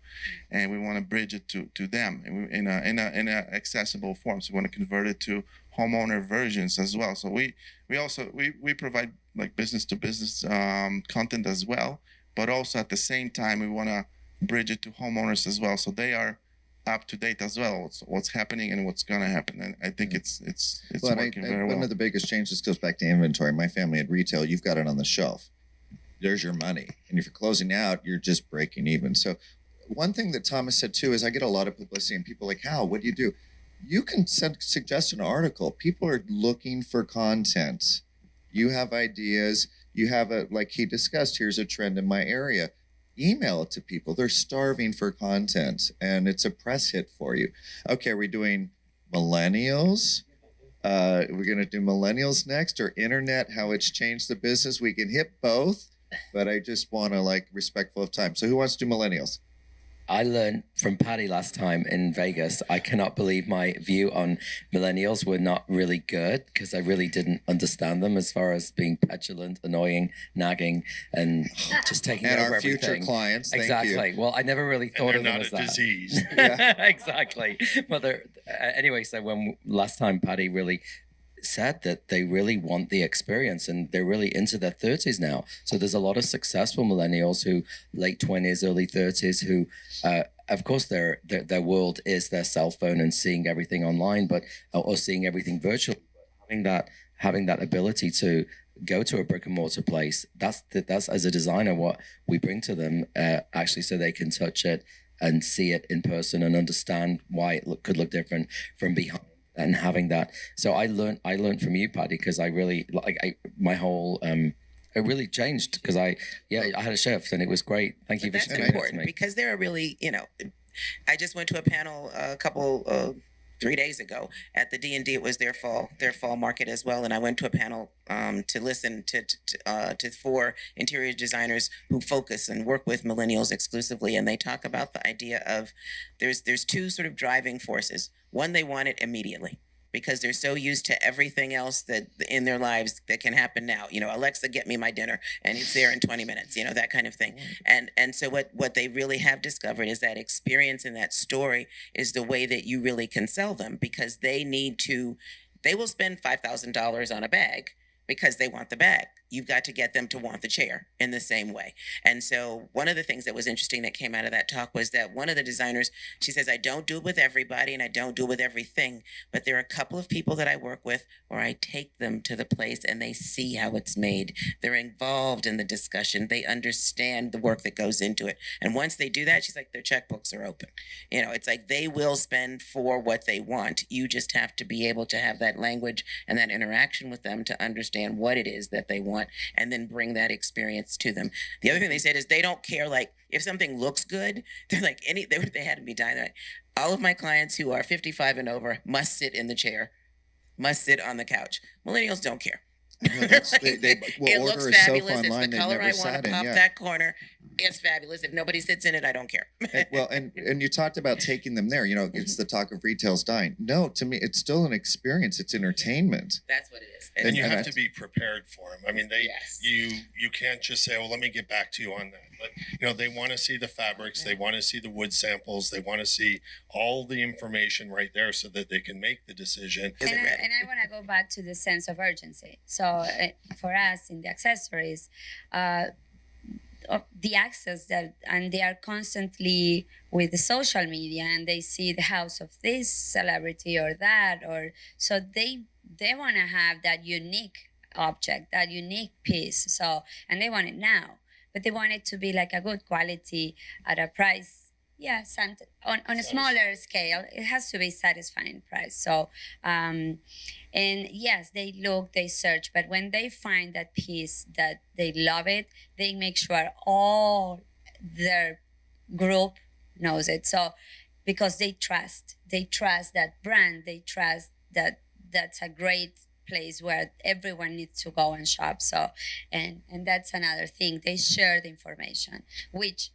and we want to bridge it to them in a accessible form. So we want to convert it to homeowner versions as well. So we provide like business to business content as well, but also at the same time we want to bridge it to homeowners as well, so they are up to date as well. What's happening and what's gonna happen, and I think it's working very well. One of the biggest changes goes back to inventory. My family at retail, you've got it on the shelf. There's your money, and if you're closing out, you're just breaking even. So, one thing that Thomas said too is I get a lot of publicity, and people are like, "How? What do you do?" You can suggest an article. People are looking for content. You have ideas. You have like he discussed. Here's a trend in my area. Email it to people. They're starving for content, and it's a press hit for you. Okay, are we doing millennials? We're going to do millennials next, or internet, how it's changed the business. We can hit both, but I just want to respectful of time. So who wants to do millennials? I learned from Patty last time in Vegas. I cannot believe my view on millennials were not really good because I really didn't understand them as far as being petulant, annoying, nagging, and just taking and over our future everything. clients. Thank Exactly. you. Well, I never really thought of them not as a that. disease. Exactly. Well, anyway, so when last time Patty really said that they really want the experience and they're really into their 30s now. So there's a lot of successful millennials who late 20s, early 30s who, of course, their world is their cell phone and seeing everything online, but or seeing everything virtually. Having that ability to go to a brick and mortar place. That's as a designer what we bring to them, actually, so they can touch it and see it in person and understand why it could look different from behind, and having that. So I learned from you, Patty, because I really my whole it really changed, because I had a shift and it was great. Thank you for That's doing that to important, me. because there are really, I just went to a panel a couple 3 days ago at the D&D. It was their fall market as well, and I went to a panel to listen to 4 interior designers who focus and work with millennials exclusively, and they talk about the idea of there's 2 sort of driving forces. One, they want it immediately, because they're so used to everything else that in their lives that can happen now. Alexa, get me my dinner, and it's there in 20 minutes, that kind of thing. And so what they really have discovered is that experience and that story is the way that you really can sell them, because they will spend $5,000 on a bag because they want the bag. You've got to get them to want the chair in the same way. And so one of the things that was interesting that came out of that talk was that one of the designers, she says, I don't do it with everybody and I don't do it with everything, but there are a couple of people that I work with where I take them to the place and they see how it's made. They're involved in the discussion. They understand the work that goes into it. And once they do that, she's like, their checkbooks are open. It's like they will spend for what they want. You just have to be able to have that language and that interaction with them to understand what it is that they want, and then bring that experience to them. The other thing they said is they don't care, like, if something looks good, they're like, they had me dying. Like, all of my clients who are 55 and over must sit in the chair, must sit on the couch. Millennials don't care. They will it order looks a fabulous. sofa It's the online they've color never I want sat to in. pop Yeah. that corner. It's fabulous. If nobody sits in it, I don't care. And you talked about taking them there. It's the talk of retail's dying. No, to me, it's still an experience. It's entertainment. That's what it is. And you And have to be prepared for them. I mean, Yes. you can't just say, well, let me get back to you on that. But, they want to see the fabrics. They want to see the wood samples. They want to see all the information right there so that they can make the decision. Is it ready? And I want to go back to the sense of urgency. So for us in the accessories, the access and they are constantly with the social media, and they see the house of this celebrity or that, or so they want to have that unique object, that unique piece. So, and they want it now, but they want it to be like a good quality at a price. Yeah, on a smaller scale, it has to be satisfying price. So, and yes, they look, they search, but when they find that piece that they love it, they make sure all their group knows it. So, because they trust that brand, they trust that that's a great place where everyone needs to go and shop. So, and that's another thing. They share the information, which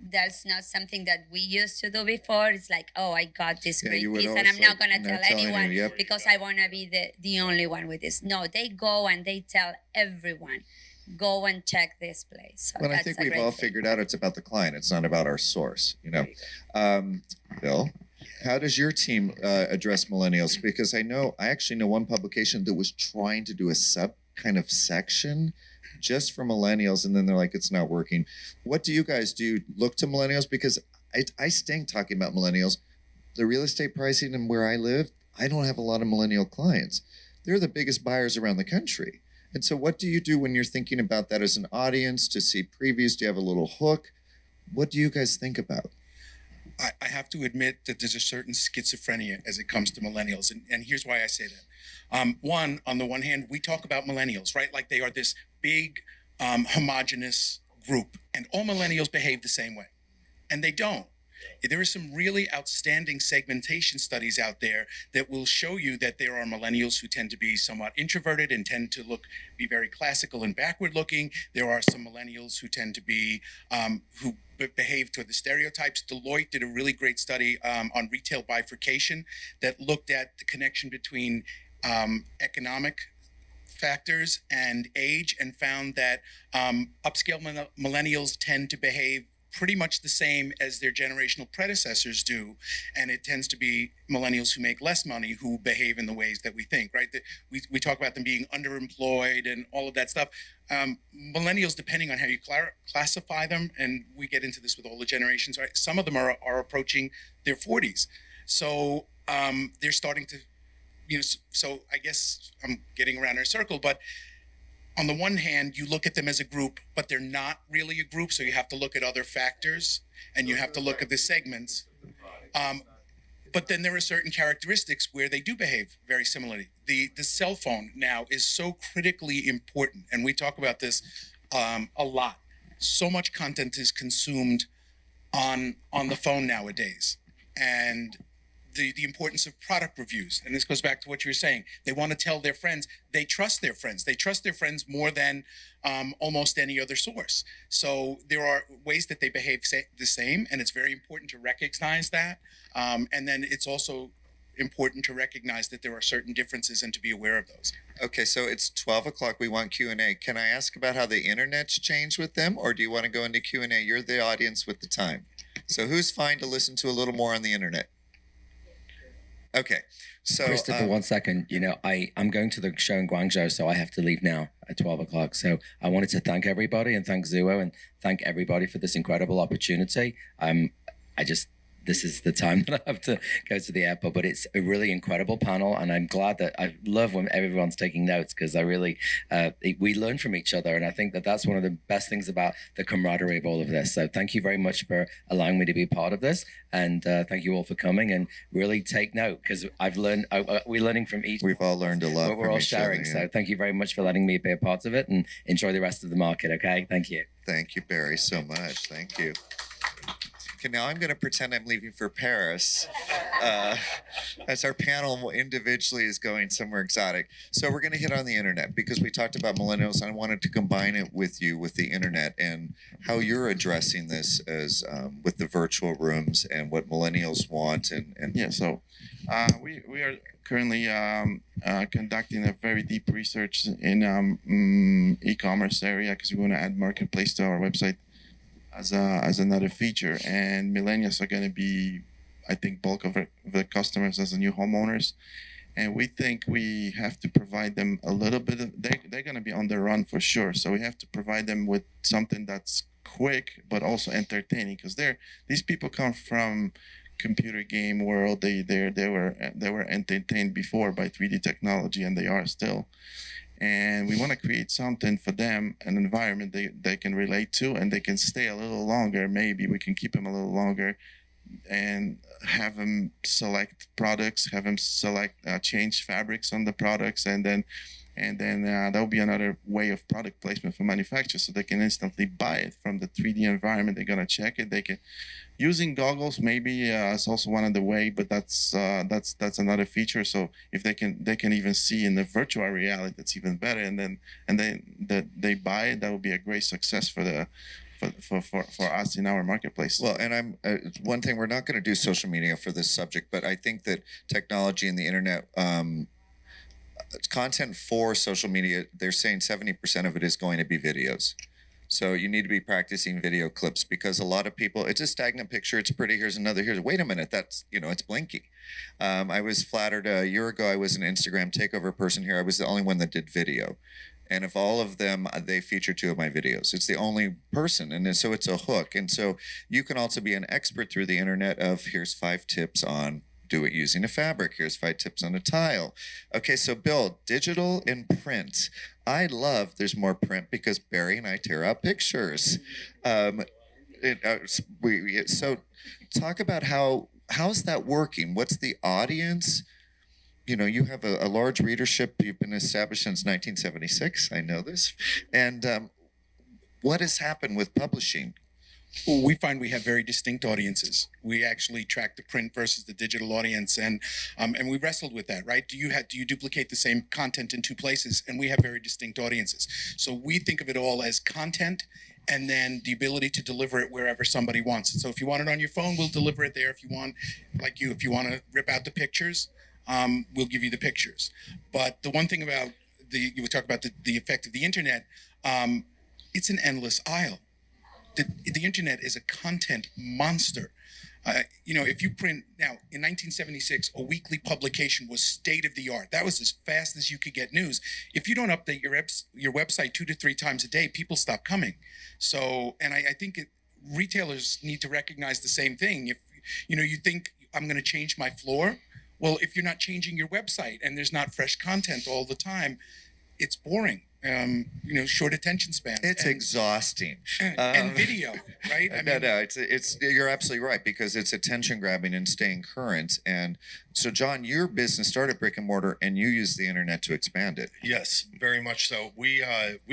that's not something that we used to do before. It's like, oh, I got this great you would piece and always I'm not like, going to not tell telling anyone you, yep. because I want to be the only one with this. No, they go and they tell everyone, go and check this place. So But I that's think a we've great all thing. figured out it's about the client. It's not about our source, Bill, how does your team address millennials? Because I actually know one publication that was trying to do a sub kind of section just for millennials, and then they're like, it's not working. What do you guys do? Look to millennials? Because I stink talking about millennials. The real estate pricing and where I live, I don't have a lot of millennial clients. They're the biggest buyers around the country. And so what do you do when you're thinking about that as an audience to see previews? Do you have a little hook? What do you guys think about? I have to admit that there's a certain schizophrenia as it comes to millennials. And here's why I say that. One, on the one hand, we talk about millennials, right? Like they are this big, homogenous group. And all millennials behave the same way. And they don't. There are some really outstanding segmentation studies out there that will show you that there are millennials who tend to be somewhat introverted and tend to be very classical and backward looking. There are some millennials who tend to be, who behave toward the stereotypes. Deloitte did a really great study on retail bifurcation that looked at the connection between economic factors and age, and found that upscale millennials tend to behave pretty much the same as their generational predecessors do, and it tends to be millennials who make less money who behave in the ways that we think, right? We talk about them being underemployed and all of that stuff. Millennials, depending on how you classify them, and we get into this with all the generations, right? Some of them are approaching their 40s. So they're starting to, so I guess I'm getting around our circle, but on the one hand, you look at them as a group, but they're not really a group. So you have to look at other factors and you have to look at the segments. But then there are certain characteristics where they do behave very similarly. The cell phone now is so critically important, and we talk about this a lot. So much content is consumed on the phone nowadays, and the importance of product reviews. And this goes back to what you were saying. They want to tell their friends. They trust their friends. They trust their friends more than almost any other source. So there are ways that they behave the same, and it's very important to recognize that. And then it's also important to recognize that there are certain differences and to be aware of those. Okay, so it's 12 o'clock. We want Q&A. Can I ask about how the internet's changed with them, or do you want to go into Q&A? You're the audience with the time. So who's fine to listen to a little more on the internet? Okay, so Christopher, 1 second. You know, I'm going to the show in Guangzhou, so I have to leave now at 12 o'clock. So I wanted to thank everybody and thank Zuo and thank everybody for this incredible opportunity. This is the time that I have to go to the airport, but it's a really incredible panel, and I'm glad that I love when everyone's taking notes, because I really, we learn from each other, and I think that that's one of the best things about the camaraderie of all of this. So thank you very much for allowing me to be part of this, and thank you all for coming, and really take note, because I've learned, we're learning from each. We've all learned a lot. But we're all sharing, so thank you very much for letting me be a part of it, and enjoy the rest of the market, okay? Thank you. Thank you, Barry, so much. Thank you. Okay, now I'm going to pretend I'm leaving for Paris as our panel individually is going somewhere exotic. So we're going to hit on the internet because we talked about millennials, and I wanted to combine it with you with the internet and how you're addressing this as with the virtual rooms and what millennials want. And Yeah, so we are currently conducting a very deep research in e-commerce area, because we want to add marketplace to our website as another feature, and millennials are going to be, I think, bulk of the customers as the new homeowners, and we think we have to provide them a little bit of, they're going to be on the run for sure, so we have to provide them with something that's quick but also entertaining, because these people come from computer game world. They were entertained before by 3D technology, and they are still. And we want to create something for them, an environment they can relate to, and they can stay a little longer. Maybe we can keep them a little longer and have them select products, have them select change fabrics on the products, and then that'll be another way of product placement for manufacturers, so they can instantly buy it from the 3D environment. They're gonna check it. They can, using goggles maybe it's also one of the way, but that's another feature. So if they can even see in the virtual reality, that's even better. And then they buy it. That would be a great success for us in our marketplace. Well, and I'm one thing, we're not going to do social media for this subject, but I think that technology and the internet. Content for social media, they're saying 70% of it is going to be videos. So you need to be practicing video clips, because a lot of people, it's a stagnant picture, it's pretty, here's another, wait a minute, that's, it's blinky. I was flattered a year ago, I was an Instagram takeover person here. I was the only one that did video. And of all of them, they feature 2 of my videos. It's the only person, and so it's a hook. And so you can also be an expert through the internet of, here's 5 tips on do it using a fabric. Here's 5 tips on a tile. Okay, so Bill, digital and print. I love there's more print because Barry and I tear out pictures. So talk about how's that working? What's the audience? You have a large readership. You've been established since 1976. I know this. And what has happened with publishing? Well, we find we have very distinct audiences. We actually track the print versus the digital audience, and we wrestled with that, right? Do you duplicate the same content in 2 places? And we have very distinct audiences. So we think of it all as content, and then the ability to deliver it wherever somebody wants it. So if you want it on your phone, we'll deliver it there. If you want, if you want to rip out the pictures, we'll give you the pictures. But the one thing about you would talk about the effect of the internet, it's an endless aisle. The internet is a content monster. If you print now, in 1976, a weekly publication was state of the art. That was as fast as you could get news. If you don't update your website 2 to 3 times a day, people stop coming. So, and I think retailers need to recognize the same thing. If you think I'm going to change my floor, well, if you're not changing your website and there's not fresh content all the time, it's boring. short attention spans. It's exhausting. And video, right? No, it's you're absolutely right, because it's attention grabbing and staying current. And so, John, your business started brick and mortar, and you use the internet to expand it. Yes, very much so. We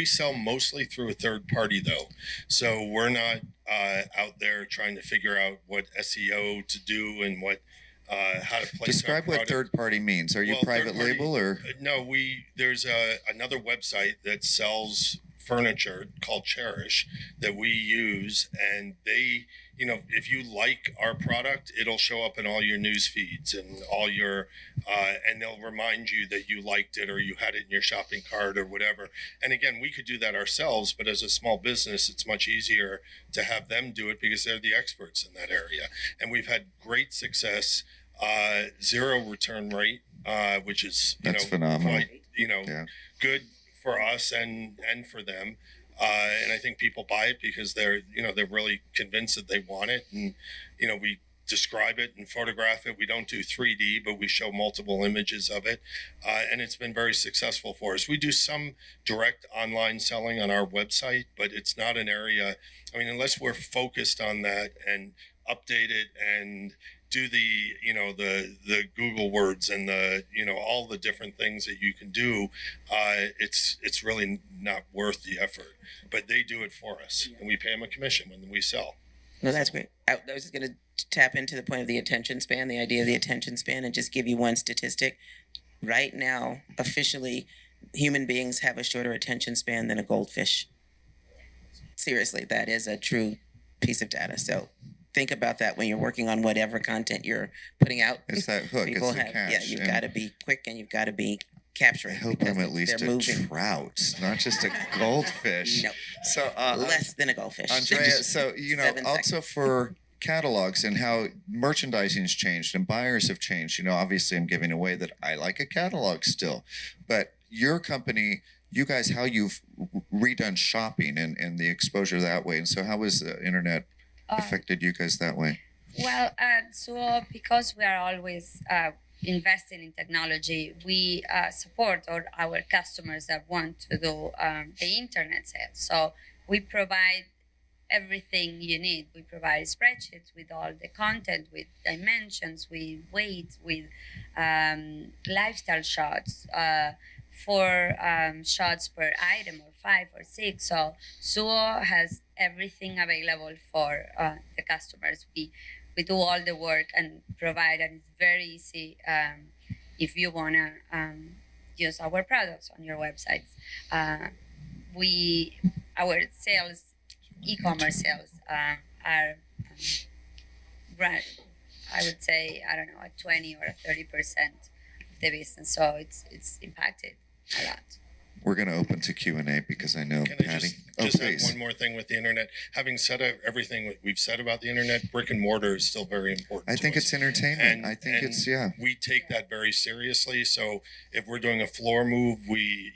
sell mostly through a third party though, so we're not out there trying to figure out what SEO to do and what how to place. Describe our what product. third party means. Are you private label or? No, there's another website that sells furniture called Cherish that we use, and they, if you like our product, it'll show up in all your news feeds and all your, and they'll remind you that you liked it or you had it in your shopping cart or whatever. And again, we could do that ourselves, but as a small business, it's much easier to have them do it because they're the experts in that area. And we've had great success, 0 return rate, which is, That's phenomenal. Quite, good for us and for them. And I think people buy it because they're really convinced that they want it. And, we describe it and photograph it. We don't do 3D, but we show multiple images of it. And it's been very successful for us. We do some direct online selling on our website, but it's not an area, unless we're focused on that and update it and do the Google words and the all the different things that you can do, it's really not worth the effort. But they do it for us, and we pay them a commission when we sell. No, that's great. I was just going to tap into the point of the attention span, the idea of the attention span, and just give you one statistic. Right now, officially, human beings have a shorter attention span than a goldfish. Seriously, that is a true piece of data. So think about that when you're working on whatever content you're putting out. It's that hook. It's the catch. Yeah, you've got to be quick and you've got to be capturing. I hope I'm at least a trout, not just a goldfish. No, so less than a goldfish. Andrea, so also for catalogs and how merchandising's changed and buyers have changed. Obviously, I'm giving away that I like a catalog still, but your company, you guys, how you've redone shopping and the exposure that way, and so how has the internet affected you guys that way? Well, so because we are always investing in technology, we support all our customers that want to do the internet sales. So we provide everything you need. We provide spreadsheets with all the content, with dimensions, with weights, with lifestyle shots, 4 shots per item or 5 or 6. So Suo has everything available for the customers. We do all the work and provide, and it's very easy if you want to use our products on your websites. Our sales, e-commerce sales, are I would say, I don't know, a 20 or a 30% of the business. So it's impacted a lot. We're going to open to Q&A because I know Can Patty. I just add one more thing with the internet? Having said everything we've said about the internet, brick and mortar is still very important. I think it's entertainment. I think it's we take that very seriously. So if we're doing a floor move, we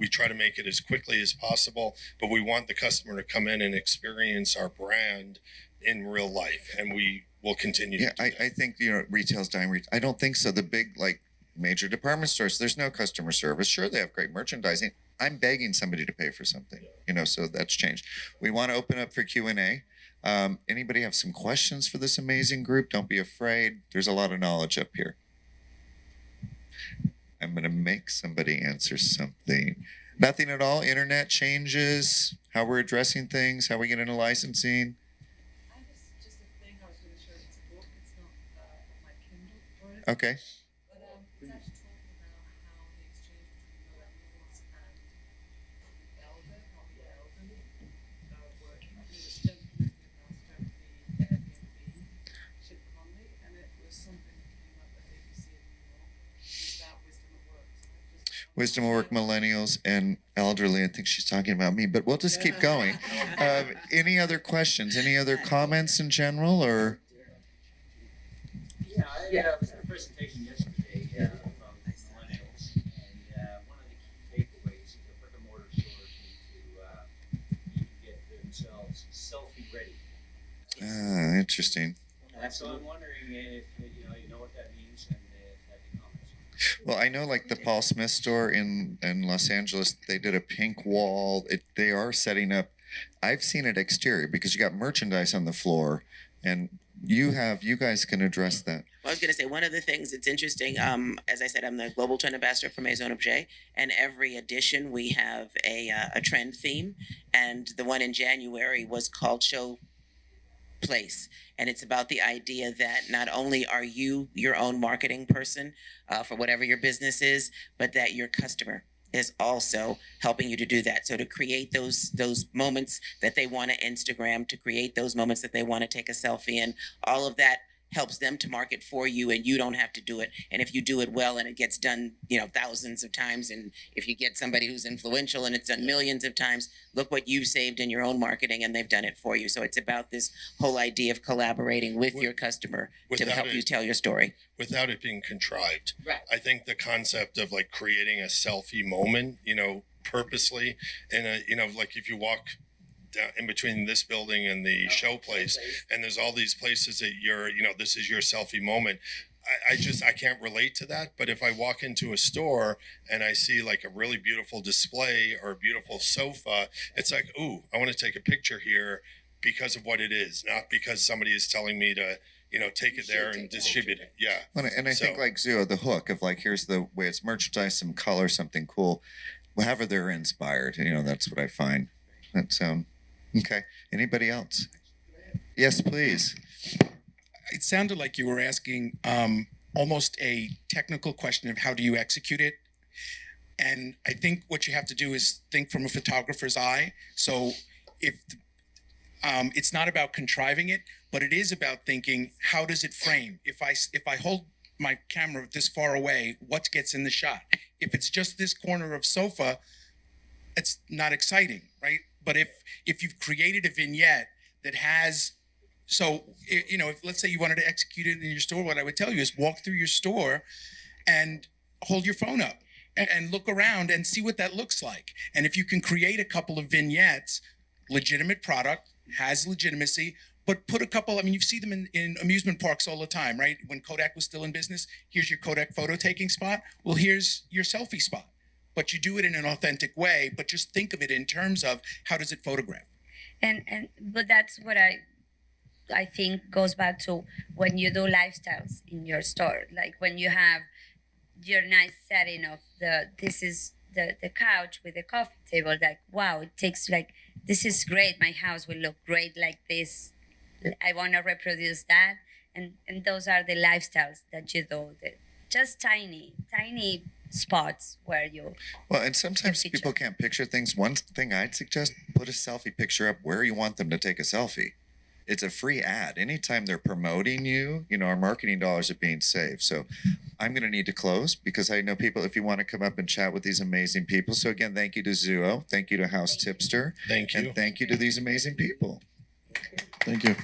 try to make it as quickly as possible, but we want the customer to come in and experience our brand in real life, and we will continue. Yeah, I think retail's dying. I don't think so. The big major department stores, there's no customer service. Sure, they have great merchandising. I'm begging somebody to pay for something, so that's changed. We want to open up for Q&A. Anybody have some questions for this amazing group? Don't be afraid. There's a lot of knowledge up here. I'm going to make somebody answer something. Nothing at all? Internet changes, how we're addressing things, how we get into licensing? I was just a thing I was going to show you. It's a book. It's not on my Kindle or anything. Okay. But it's actually talking about how the exchange between millennials and the elder, not the elderly, working. I mean, it's just the Airbnb ship economy, and it was something that came up at ABC in New York about wisdom at work. Wisdom at work, millennials, and elderly. I think she's talking about me, but we'll just keep going. Any other questions? Any other comments in general, or? Yeah, I was at a presentation yesterday from millennials, and one of the key takeaways is that brick and mortar stores need to get themselves selfie ready. Interesting. And so I'm wondering if you know what that means and have any comments. Well, I know like the Paul Smith store in Los Angeles, they did a pink wall. They are setting up. I've seen it exterior because you got merchandise on the floor, and you guys can address that. Well, I was going to say one of the things that's interesting. As I said, I'm the global trend ambassador for Maison Objet, and every edition we have a trend theme, and the one in January was called Show Place, and it's about the idea that not only are you your own marketing person for whatever your business is, but that your customer is also helping you to do that. So to create those moments that they want to Instagram, to create those moments that they want to take a selfie in, all of that helps them to market for you, and you don't have to do it. And if you do it well and it gets done, thousands of times, and if you get somebody who's influential and it's done millions of times, look what you've saved in your own marketing, and they've done it for you. So it's about this whole idea of collaborating with your customer to help you tell your story. Without it being contrived. Right. I think the concept of like creating a selfie moment, purposely, and like if you walk down in between this building and the show place, and there's all these places that this is your selfie moment. I can't relate to that. But if I walk into a store and I see like a really beautiful display or a beautiful sofa, it's like, ooh, I want to take a picture here because of what it is, not because somebody is telling me to, take it there and distribute it. Yeah. And I think like Zuo, the hook of like, here's the way it's merchandise, some color, something cool, however they're inspired. That's what I find. That's okay. Anybody else? Yes, please. It sounded like you were asking almost a technical question of how do you execute it. And I think what you have to do is think from a photographer's eye. So if it's not about contriving it, but it is about thinking, how does it frame? If I hold my camera this far away, what gets in the shot? If it's just this corner of sofa, it's not exciting, right? But if you've created a vignette that has, if let's say you wanted to execute it in your store, what I would tell you is walk through your store and hold your phone up and look around and see what that looks like. And if you can create a couple of vignettes, legitimate product, has legitimacy, but put a couple, you see them in amusement parks all the time, right? When Kodak was still in business, here's your Kodak photo taking spot. Well, here's your selfie spot. But you do it in an authentic way, but just think of it in terms of how does it photograph? But that's what I think goes back to when you do lifestyles in your store, like when you have your nice setting of this is the couch with the coffee table, like, wow, it takes like, this is great. My house will look great like this. I want to reproduce that. And those are the lifestyles that you do. Just tiny spots where you. Well, and sometimes people can't picture things. One thing I'd suggest, put a selfie picture up where you want them to take a selfie. It's a free ad. Anytime they're promoting you, our marketing dollars are being saved. So I'm going to need to close because I know people, if you want to come up and chat with these amazing people. So again, thank you to Zuo. Thank you to House Tipster. Thank you. And thank you to these amazing people. Thank you.